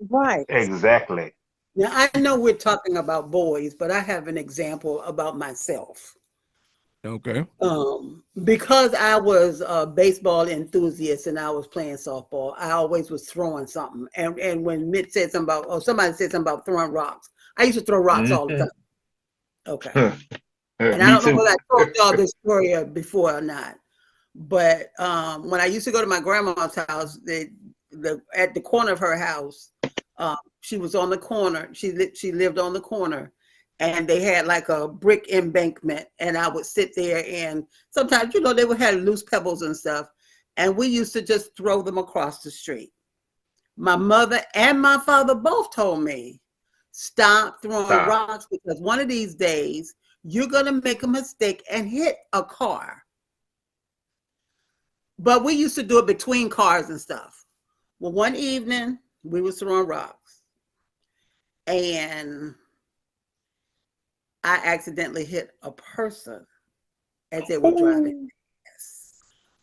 Right. Exactly. Now, I know we're talking about boys, but I have an example about myself. Okay. Because I was a baseball enthusiast and I was playing softball, I always was throwing something. And when Mitt said something about, or somebody said something about throwing rocks, I used to throw rocks all the time. Okay. And I Me don't know too. whether I told y'all this story before or not. But when I used to go to my grandma's house, at the corner of her house, she was on the corner. She lived on the corner, and they had like a brick embankment. And I would sit there, and sometimes, you know, they would have loose pebbles and stuff, and we used to just throw them across the street. My mother and my father both told me, stop throwing Stop. rocks, because one of these days you're gonna make a mistake and hit a car. But we used to do it between cars and stuff. Well, one evening we was throwing rocks, and I accidentally hit a person as they were driving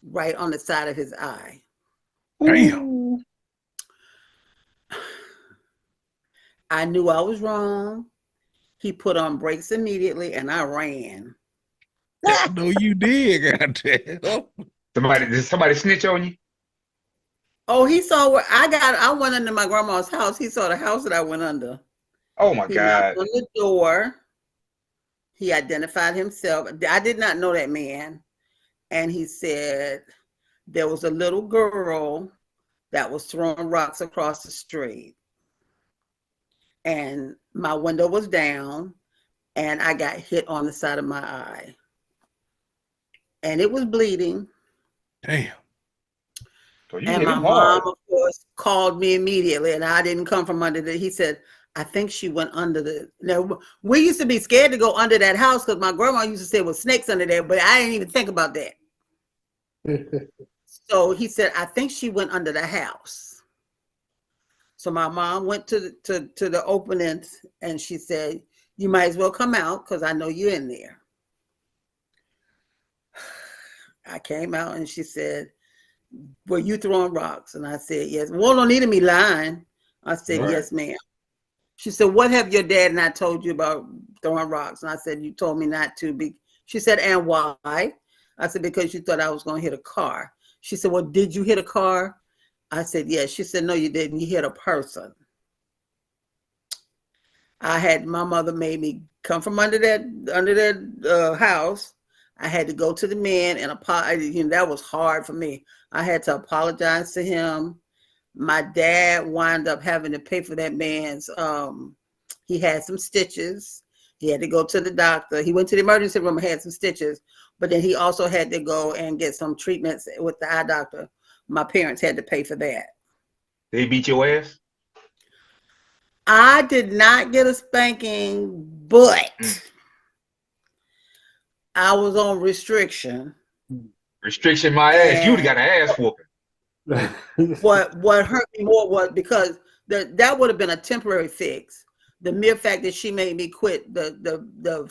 right on the side of his eye. Damn. I knew I was wrong. He put on brakes immediately, and I ran. I know you did, goddamn. Did somebody snitch on you? Oh, he saw where I went under my grandma's house. He saw the house that I went under. Oh my He knocked God. on the door. He identified himself. I did not know that man. And he said there was a little girl that was throwing rocks across the street. And my window was down, and I got hit on the side of my eye. And it was bleeding. Damn. So you And hit my him mom, hard. of course, called me immediately, and I didn't come from under the. He said, I think she went under the. Now, we used to be scared to go under that house because my grandma used to say there was snakes under there, but I didn't even think about that. So he said, I think she went under the house. So my mom went to the opening, and she said, you might as well come out because I know you're in there. I came out, and she said, were you throwing rocks? And I said, yes. Well, no need of me lying. I said, Right. yes, ma'am. She said, what have your dad and I told you about throwing rocks? And I said, you told me not to be. She said, and why? I said, because you thought I was going to hit a car. She said, well, did you hit a car? I said, yes. She said, no, you didn't. You hit a person. My mother made me come from under that house. I had to go to the man and apologize. You know, that was hard for me. I had to apologize to him. My dad wound up having to pay for that man's, he had some stitches. He had to go to the doctor. He went to the emergency room and had some stitches, but then he also had to go and get some treatments with the eye doctor. My parents had to pay for that. They beat your ass? I did not get a spanking, but I was on restriction. Restriction my ass. You would have got an ass whooping. What hurt me more was because that would have been a temporary fix. The mere fact that she made me quit the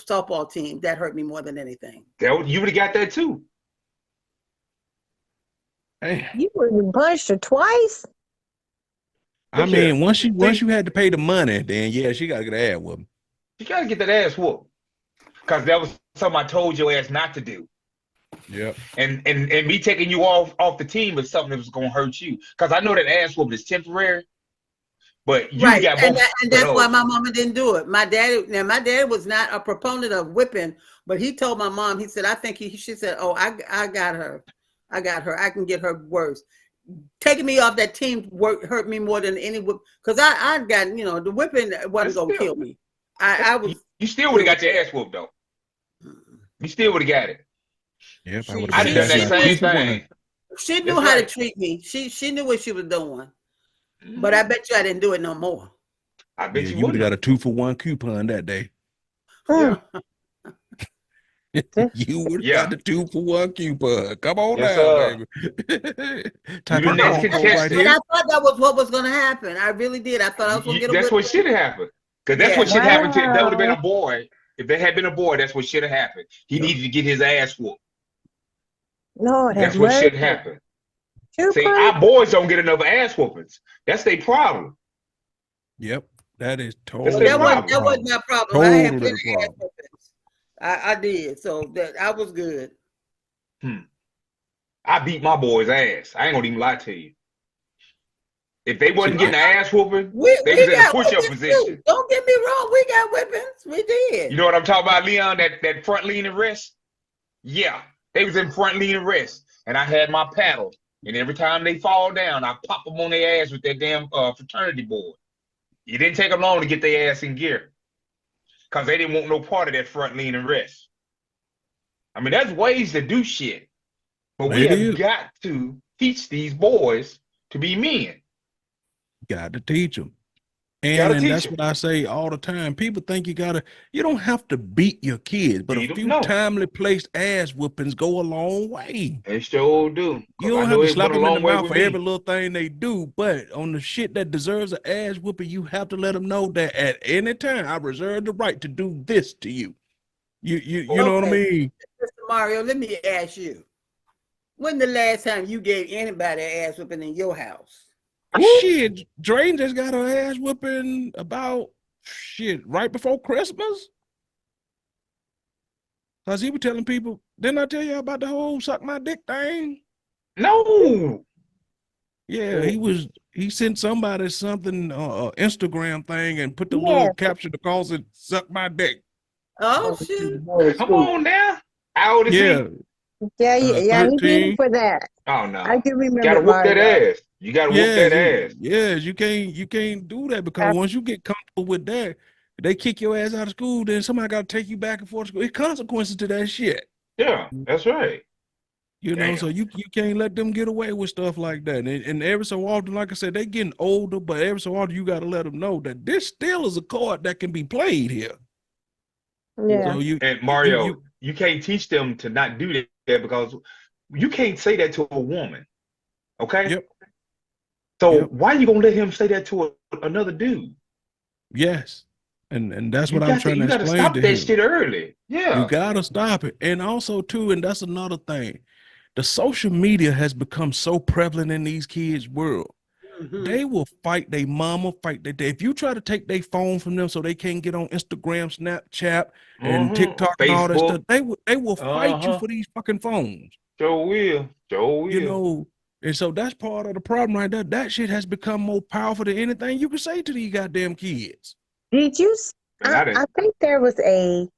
softball team, that hurt me more than anything. You would have got that too. Hey, You were punched her twice? I Look here. mean, once you had to pay the money, then yeah, she got to get her ass whooped. You got to get that ass whooped. Because that was something I told your ass not to do. Yep. And me taking you off the team is something that was going to hurt you. Because I know that ass whooping is temporary. But you Right, got and both. that's why my mama didn't do it. My dad was not a proponent of whipping, but he told my mom, he said, I think she said, oh, I got her. I can get her worse. Taking me off that team hurt me more than any whip, because I got, the whipping wasn't going to kill me. I was. You still would have got your ass whooped, though. You still would have got it. Yep, I She- would I have done been that that's same 2 for 1. thing. She knew That's how to right. treat me. She knew what she was doing. But I bet you I didn't do it no more. I bet Yeah, you you would have got wouldn't. a 2 for 1 coupon that day. Yeah. You would have Yeah. got the 2 for 1 coupon. Come on Yes, now, sir. baby. You Type the of next promo code right contestant. And I here. thought that was what was going to happen. I really did. I thought I was going to get a That's whip. what should have happened. Because that's Yeah. what should happen to. That would have been Wow. a boy. If there had been a boy, that's what should have happened. He needed to get his ass whooped. Lord have That's what should mercy. happen. Two See, punches? our boys don't get enough ass whoopings. That's their problem. Yep, that is That's Well, their totally that the problem. wasn't problem. my problem. I had Totally plenty the of ass problem. whoopings. I did. So that I was good. I beat my boy's ass. I ain't gonna even lie to you. If they wasn't getting the ass whooping, We they was in a got push-up whippings position. too. Don't get me wrong. We got whippings. We did. You know what I'm talking about, Leon? That front leaning rest? Yeah. They was in front leaning rest. And I had my paddle. And every time they fall down, I pop them on their ass with that damn fraternity board. It didn't take them long to get their ass in gear. Because they didn't want no part of that front leaning rest. I mean, there's ways to do shit. But we have got to teach these boys to be men. Got to teach them. And that's what I say all the time. People think you don't have to beat your kids, but a few timely placed ass whoopings go a long way. They sure do. You don't have to slap them in the mouth for every little thing they do, but on the shit that deserves an ass whooping, you have to let them know that at any time I reserve the right to do this to you. You know what I mean? Mr. Mario, let me ask you. When the last time you gave anybody an ass whooping in your house? Shit, Drain just got her ass whooping about right before Christmas. Cause he was telling people, didn't I tell you about the whole suck my dick thing? No. Yeah, he sent somebody something Instagram thing and put the little caption to cause it suck my dick. Oh shit. Come on now. How old is he? Yeah, he did for that. Oh no. I do remember. Gotta whoop that ass. You gotta whoop that ass. Yes, you can't do that because once you get comfortable with that, they kick your ass out of school, then somebody gotta take you back and forth to school. There's consequences to that shit. Yeah, that's right. You know, so you can't let them get away with stuff like that. And every so often, like I said, they getting older, but every so often you gotta let them know that this still is a card that can be played here. Yeah. So and Mario, you can't teach them to not do that because you can't say that to a woman. Okay? Yep. So why are you gonna let him say that to another dude? Yes. And that's what I'm trying to explain to him. You gotta stop that shit early. Yeah. You gotta stop it. And also too, and that's another thing. The social media has become so prevalent in these kids' world. Mm-hmm. They will fight their mama, fight their dad. If you try to take their phone from them so they can't get on Instagram, Snapchat, and TikTok and all that stuff, they will fight you for these fucking phones. Sure will. You know, and so that's part of the problem right there. That shit has become more powerful than anything you can say to these goddamn kids. Did you? I think there was a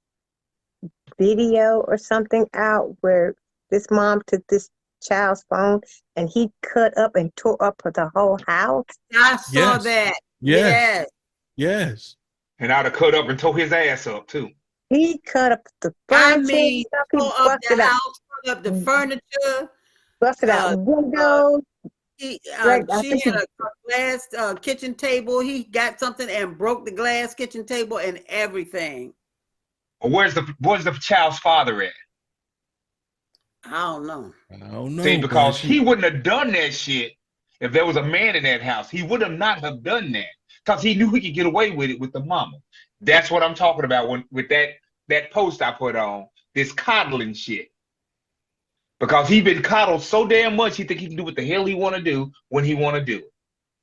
video or something out where this mom took this child's phone and he cut up and tore up the whole house. I saw that. Yes. And I'd have cut up and tore his ass up too. He cut up the furniture. Tore up the house, tore up the furniture. Busted out windows. She had a glass kitchen table. He got something and broke the glass kitchen table and everything. Where's the child's father at? I don't know. See, because he wouldn't have done that shit if there was a man in that house. He would not have done that because he knew he could get away with it with the mama. That's what I'm talking about with that post I put on, this coddling shit. Because he been coddled so damn much, he think he can do what the hell he want to do when he want to do it.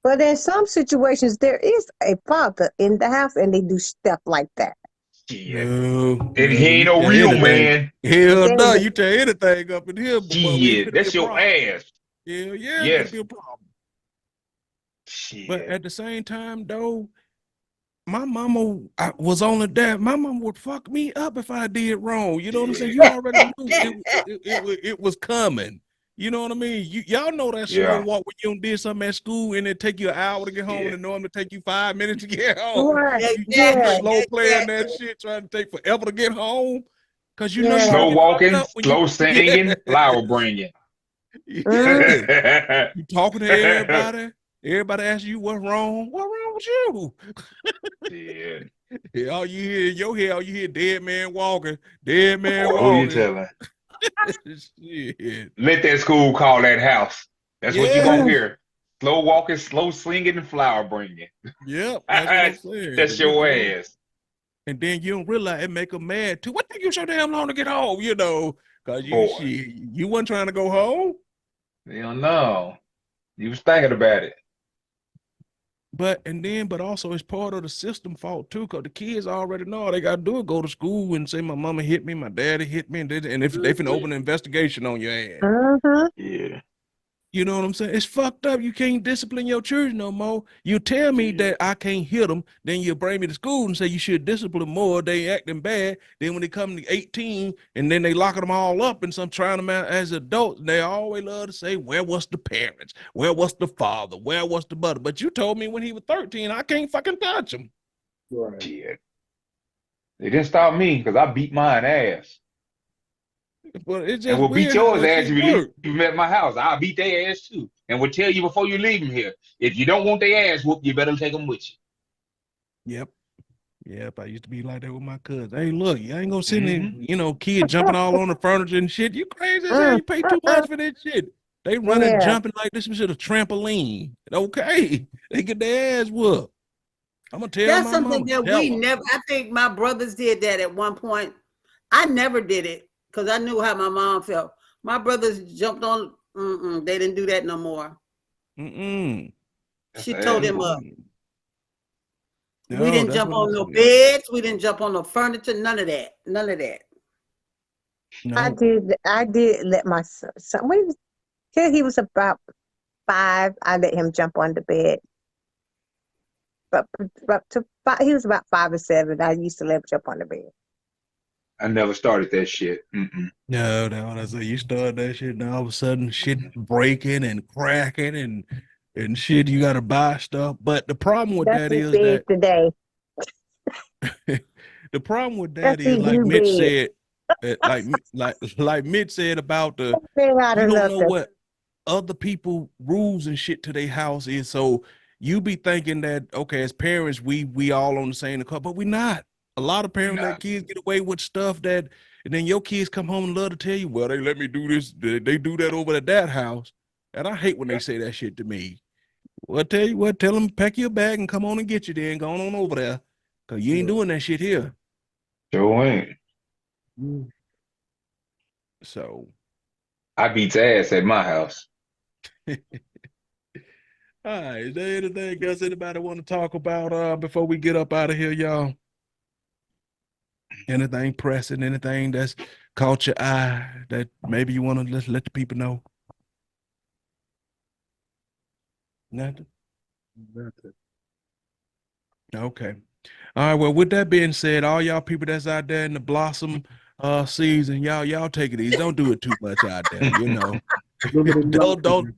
But in some situations, there is a father in the house and they do stuff like that. Yeah. And he ain't no real man. Hell no, you tear anything up in here. Shit, that's your ass. Yeah, yes. Could be a problem. Shit. But at the same time, though, my mama was only that. My mama would fuck me up if I did wrong. You know what I'm saying? You already knew it was coming. You know what I mean? Y'all know that slow walk when you did something at school and it take you an hour to get home and it normally take you 5 minutes to get home. Right. You slow playing that shit, trying to take forever to get home. Cause you know slow walking, slow singing, flower bringing. You talking to everybody. Everybody asks you what's wrong. What's wrong with you? Yeah. All you hear in your head, all you hear dead man walking, dead man walking. Who you telling? Shit. Let that school call that house. That's what you gonna hear. Slow walking, slow singing, and flower bringing. Yep, that's what I'm saying. That's your ass. And then you don't realize it make them mad too. What took you so damn long to get home? You know, cause you wasn't trying to go home. Hell no, you was thinking about it. But also it's part of the system fault too, because the kids already know all they gotta do is go to school and say my mama hit me, my daddy hit me, and if they finna open an investigation on your ass. Yeah. You know what I'm saying? It's fucked up. You can't discipline your children no more. You tell me that I can't hit them, then you bring me to school and say you should discipline more. They acting bad. Then when they come to 18 and then they locking them all up and some trying them out as adults, they always love to say, where was the parents? Where was the father? Where was the mother? But you told me when he was 13, I can't fucking touch him. Right. Shit. They didn't stop me because I beat mine ass. But it's And just will beat weird how yours that ass shit if you leave works. them at my house. I'll beat their ass too. And will tell you before you leave them here. If you don't want their ass whooped, you better take them with Yep. Yep. I used to be like that with my cousins. Hey, look, you ain't gonna sit you. there, kid jumping all on the furniture and shit. You crazy as hell. Mm, You pay too much for that shit. They running, yeah, jumping like this shit a trampoline. Okay. They get their ass whooped. I'm gonna tell That's my something mama. that Tell we her. never, I think my brothers did that at one point. I never did it because I knew how my mom felt. My brothers jumped on, they didn't do that no more. Mm-mm. That's She an told him asshole. up. Mm-mm. We No, didn't that's jump what I on no said. beds. We didn't jump on no furniture. None of that. None of that. I No. did. I did let my son. Till he was about 5, I let him jump on the bed. But he was about 5 or 7. I used to let him jump on the bed. I never started that shit. No, that's what I say. You start that shit, and all of a sudden shit breaking and cracking and shit. You gotta buy stuff. But the problem with That's that his is bed that today. the problem with That's that is, his like new Mitch bed. said, like Mitch said about Been out you of don't know nothing. what other people rules and shit to their house is. So you be thinking that okay, as parents, we all on the same accord, but we not. A lot of parents Nah. let kids get away with stuff that, and then your kids come home and love to tell you, well, they let me do this, they do that over at that house, and I hate when they say that shit to me. Well, tell you what, tell them pack your bag and come on and get you there and go on over there, cause you ain't doing that shit here. Sure ain't. So, I beat ass at my house. all right, is there anything else anybody want to talk about before we get up out of here, y'all? Anything pressing, anything that's caught your eye that maybe you want to let the people know? Nothing? Nothing. Okay. All right. Well, with that being said, all y'all people that's out there in the blossom season, y'all take it easy. Don't do it too much out there, Limited don't blocking. don't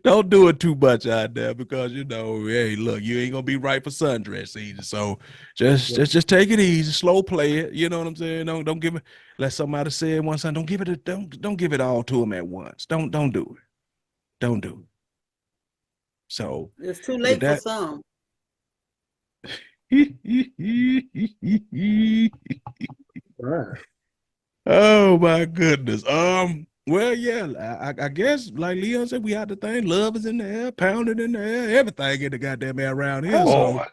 don't do it too much out there because hey, look, you ain't gonna be right for sundress season. So just take it easy, slow play it. You know what I'm saying? Don't give it. Let somebody say it once. Don't give it don't give it all to them at once. Don't do it. Don't do it. So It's too with late for that. some. Right. Oh my goodness. Well, yeah, I guess like Leon said, we had the thing. Love is in the air, pounding in the air, everything in the goddamn air around here. Oh, So Oh,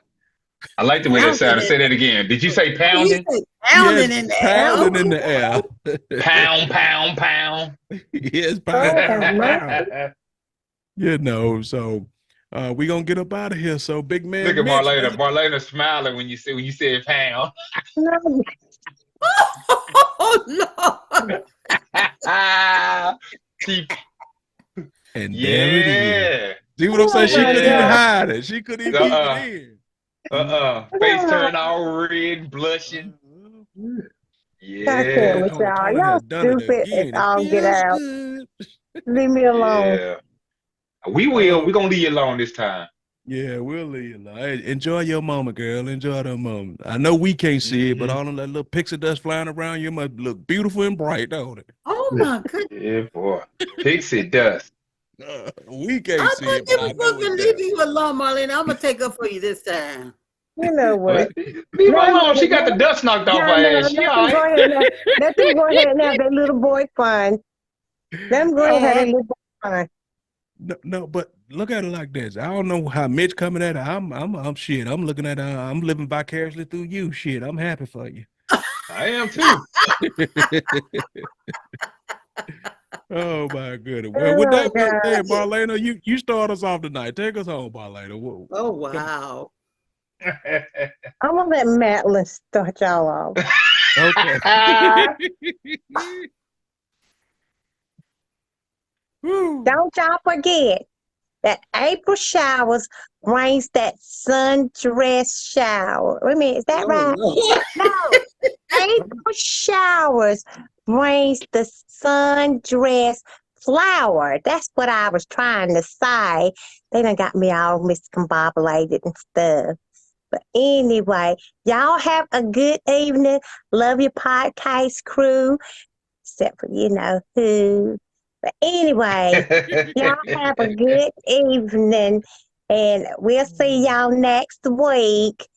I like the way that Pounding sounded. in Say that again. Did you say Oh, he pounding? said yes, pounding in the air. pounding in the Okay. air. Pound, pound, pound. Yes, oh, pound, have pound, pound. mercy. So we gonna get up out of here. So big Look man at Mitch, Marlena. Marlena smiling when you said pound. No, Oh no. She, and there it is. yeah, See what I'm saying? oh She my couldn't even God. yeah. hide it. She couldn't even keep it Uh-uh. in. Face Oh, turned all red, blushing. I can't Yeah, with y'all. Told her Y'all had done it stupid as again. It all get feels out. good. Leave me alone. yeah. We will. Oh, We're gonna leave you alone this time. yeah, we'll leave you alone. Hey, enjoy your moment, girl. Enjoy the moment. I know we can't see it, but Hmm. all of that little pixie dust flying around you must look beautiful and bright, don't it? Oh my goodness. Yeah, boy. Pixie dust. We can't I see thought it, they but were I know supposed to it's leave there. you alone, Marlene. I'm gonna take up for you this time. You know what? Leave her Let them, alone. She got the dust knocked off her no, ass. She let all them go right. ahead and let them go ahead and have their little boy fun. Let them go ahead and have their little boy fun. No, but look at it like this. I don't know how Mitch coming at it. I'm shit. I'm looking at I'm living vicariously through you. Shit, I'm happy for you. I am too. Oh my goodness. Well, with Oh that being God. said, Marlena, you start us off tonight. Take us home, Marlena. Whoa. Oh Come wow. I'm gonna let Madeline start y'all off. on. Okay. Whew. Don't y'all forget that April showers brings that sundress shower. Wait a minute, is that right? No. April showers brings the sundress flower. That's what I was trying to say. They done got me all miscombobulated and stuff. But anyway, y'all have a good evening. Love your podcast crew, except for you know who. But anyway, y'all have a good evening, and we'll see y'all next week.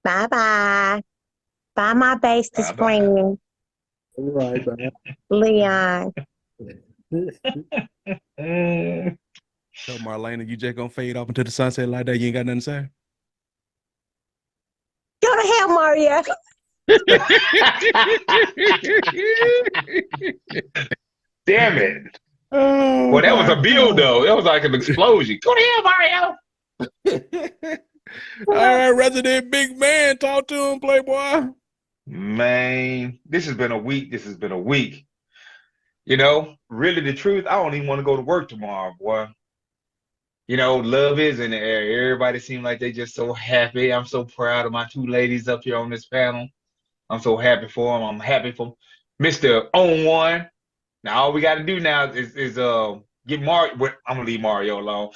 Bye-bye. Bye, my bestest Bye-bye. friend, All right, man. Leon. So Marlena, you just gonna fade off into the sunset like that? You ain't got nothing to say? Go to hell, Mario. Damn it. Oh, Well, that was my a build, God. though. That was like an explosion. Go to hell, Mario. All right, resident big man, talk to him, Playboy. Man, this has been a week. This has been a week. You know, really the truth, I don't even want to go to work tomorrow, boy. You know, love is in the air. Everybody seems like they just so happy. I'm so proud of my two ladies up here on this panel. I'm so happy for them. I'm happy for Mr. Own One. Now all we got to do now is get Mario. I'm gonna leave Mario alone.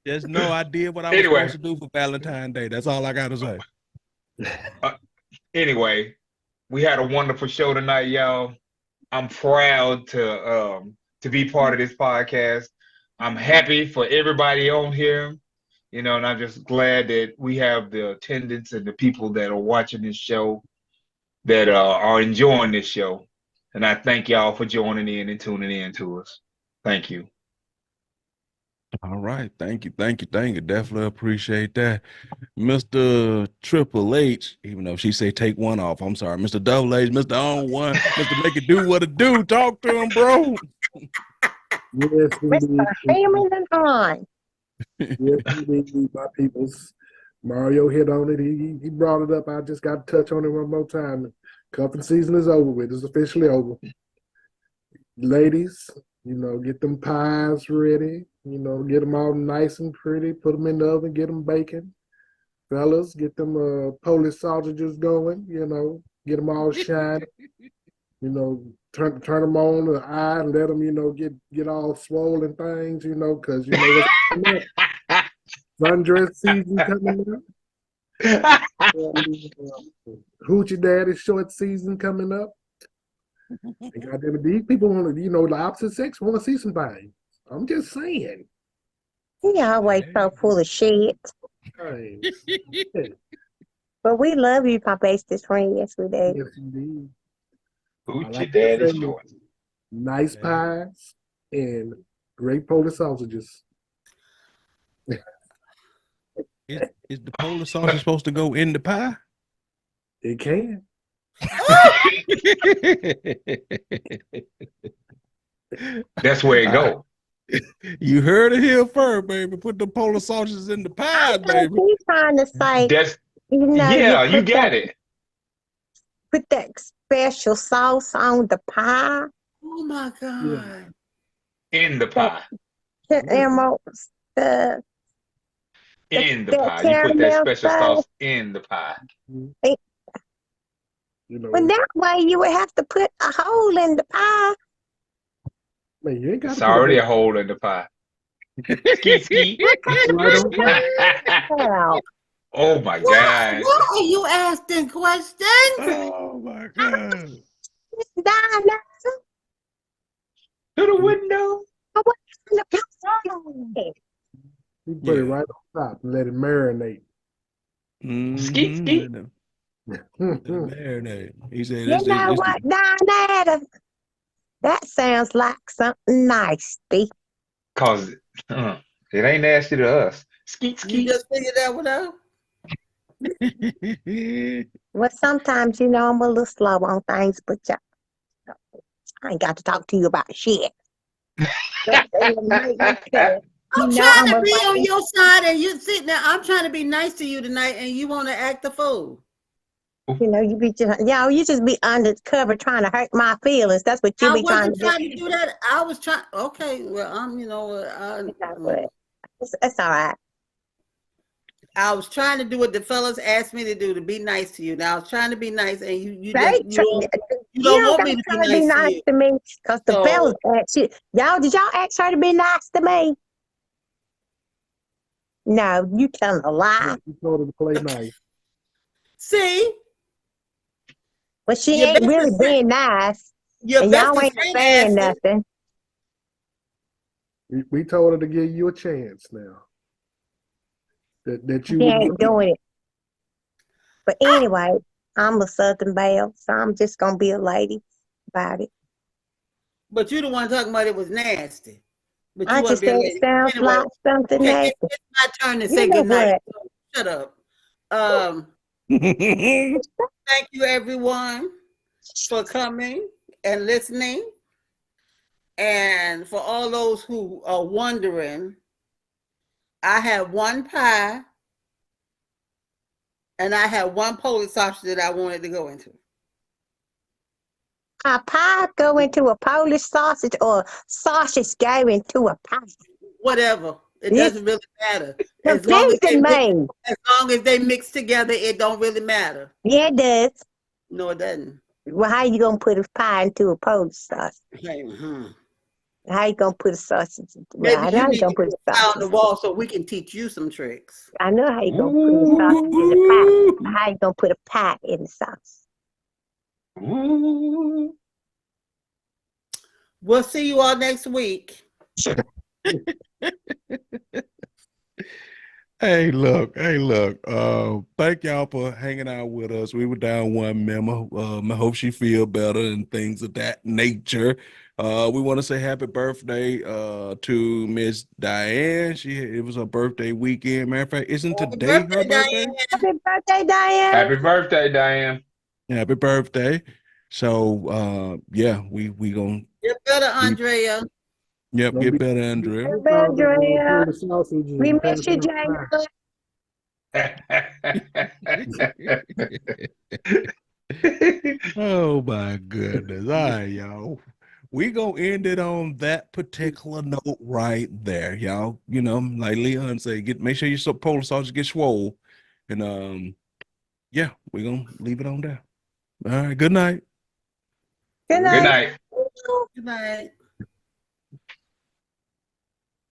There's no idea what I was Anyway. supposed to do for Valentine's Day. That's all I got to say. Anyway, we had a wonderful show tonight, y'all. I'm proud to be part of this podcast. I'm happy for everybody on here, you know, and I'm just glad that we have the attendance and the people that are watching this show that are enjoying this show. And I thank y'all for joining in and tuning in to us. Thank you. All right. Thank you. Definitely appreciate that. Mr. Triple H, even though she say take one off, I'm sorry. Mr. Double H, Mr. Own One, Mr. Make It Do What It Do. Talk to him, bro. Yes, Mr. indeed. Hamilton on. Yes, indeed, my peoples. Mario hit on it. He brought it up. I just got to touch on it one more time. Cuffing season is over with. It's officially over. Ladies, you know, get them pies ready. You know, get them all nice and pretty. Put them in the oven. Get them baking. Fellas, get them Polish sausages going. You know, get them all shiny. You know, turn them on the eye and let them, you know, get all swollen things. You know, because you know what's coming up. Sundress season coming up. Hoochie Daddy short season coming up. And goddamn it, these people want to, you know, the opposite sex want to see some things. I'm just saying. He always so full of shit. Hey, But we love you, my bestest friend. Yes, we do. yes, indeed. Hoochie Daddy shorts. Nice pies and great Polish sausages. Is the Polish sausage supposed to go in the pie? It can. That's where it go. You heard it here first, baby. Put the Polish sausages in the pie, baby. He's trying to say, That's you know, yeah, you put got that, it. Put that special sauce on the pie. Oh my God. In the pie. Caramel stuff. In the that pie. You put that caramel special stuff. sauce in the pie. You know, But that way you would have to put a hole in the pie. man, you ain't got It's to already a put hole in the pie. Ski. right on top. Hell, Oh my Why God. are you asking questions? Oh my God. it's down there. To the window. I want in the pie. You put it Yeah. right on top and let it marinate. Skeet. Let it marinate. He said, You know what, down there? That sounds like something nasty. Cause it ain't nasty to us. You Skeet. just figured that one out? Well, sometimes, you know, I'm a little slow on things, but I ain't got to talk to you about shit. I'm trying to be on your side and you sitting there. I'm trying to be nice to you tonight and you want to act the fool. You know, you be just, y'all, you just be undercover trying to hurt my feelings. That's what you I be trying wasn't to do. trying to do that. I was trying. Okay, well, you know, You know what? It's all right. I was trying to do what the fellas asked me to do, to be nice to you. Now I was trying to be nice, and you They don't you want gotta me to be try to be nice to nice you. to me because the So- fellas asked you. Y'all, did y'all ask her to be nice to me? No, you telling a lie. You told her to play nice. See, But she your ain't really bestest friend, being nice. your And y'all bestest ain't friend saying asked it. nothing. We told her to give you a chance now. That you She would ain't doing it. But anyway, I'm a Southern Belle, so I'm just gonna be a lady about it. But you the one talking about it was nasty. But you I want just to be a said it lady. sounds Anyway, like something okay, nasty. it's my turn to You say know goodnight. what? So shut up. Thank you, everyone, for coming and listening. And for all those who are wondering, I have one pie and I have one Polish sausage that I wanted to go into. A pie go into a Polish sausage or sausage go into a pie. Whatever. It It's doesn't really matter. confusing me. As long as they mix together, it don't really matter. Yeah, it does. No, it doesn't. Well, how you gonna put a pie into a Polish sausage? Okay, How you gonna put a sausage? Well, Maybe I you know how you need gonna to put put a a fly on the sausage. wall so we can teach you some tricks. I know how you gonna put a sausage in the pie. How you gonna put a pie in the sauce? We'll see you all next week. Hey, look. Thank y'all for hanging out with us. We were down one member. I hope she feel better and things of that nature. We want to say happy birthday to Miss Diane. It was her birthday weekend. Matter of fact, isn't Happy today her birthday, birthday? Diane. Happy birthday, Diane! Happy birthday, Diane. Happy birthday. So yeah, we gonna Get better, Andrea. get Don't be better, Andrea. too proud that Andrea, Polish sausage we and pass miss you, out pie. Oh my goodness. All right, y'all. We gonna end it on that particular note right there, y'all. You know, like Leon say, make sure your polar sausage get swole. And yeah, we gonna leave it on there. All right, good night. Good Good night. night. Good night.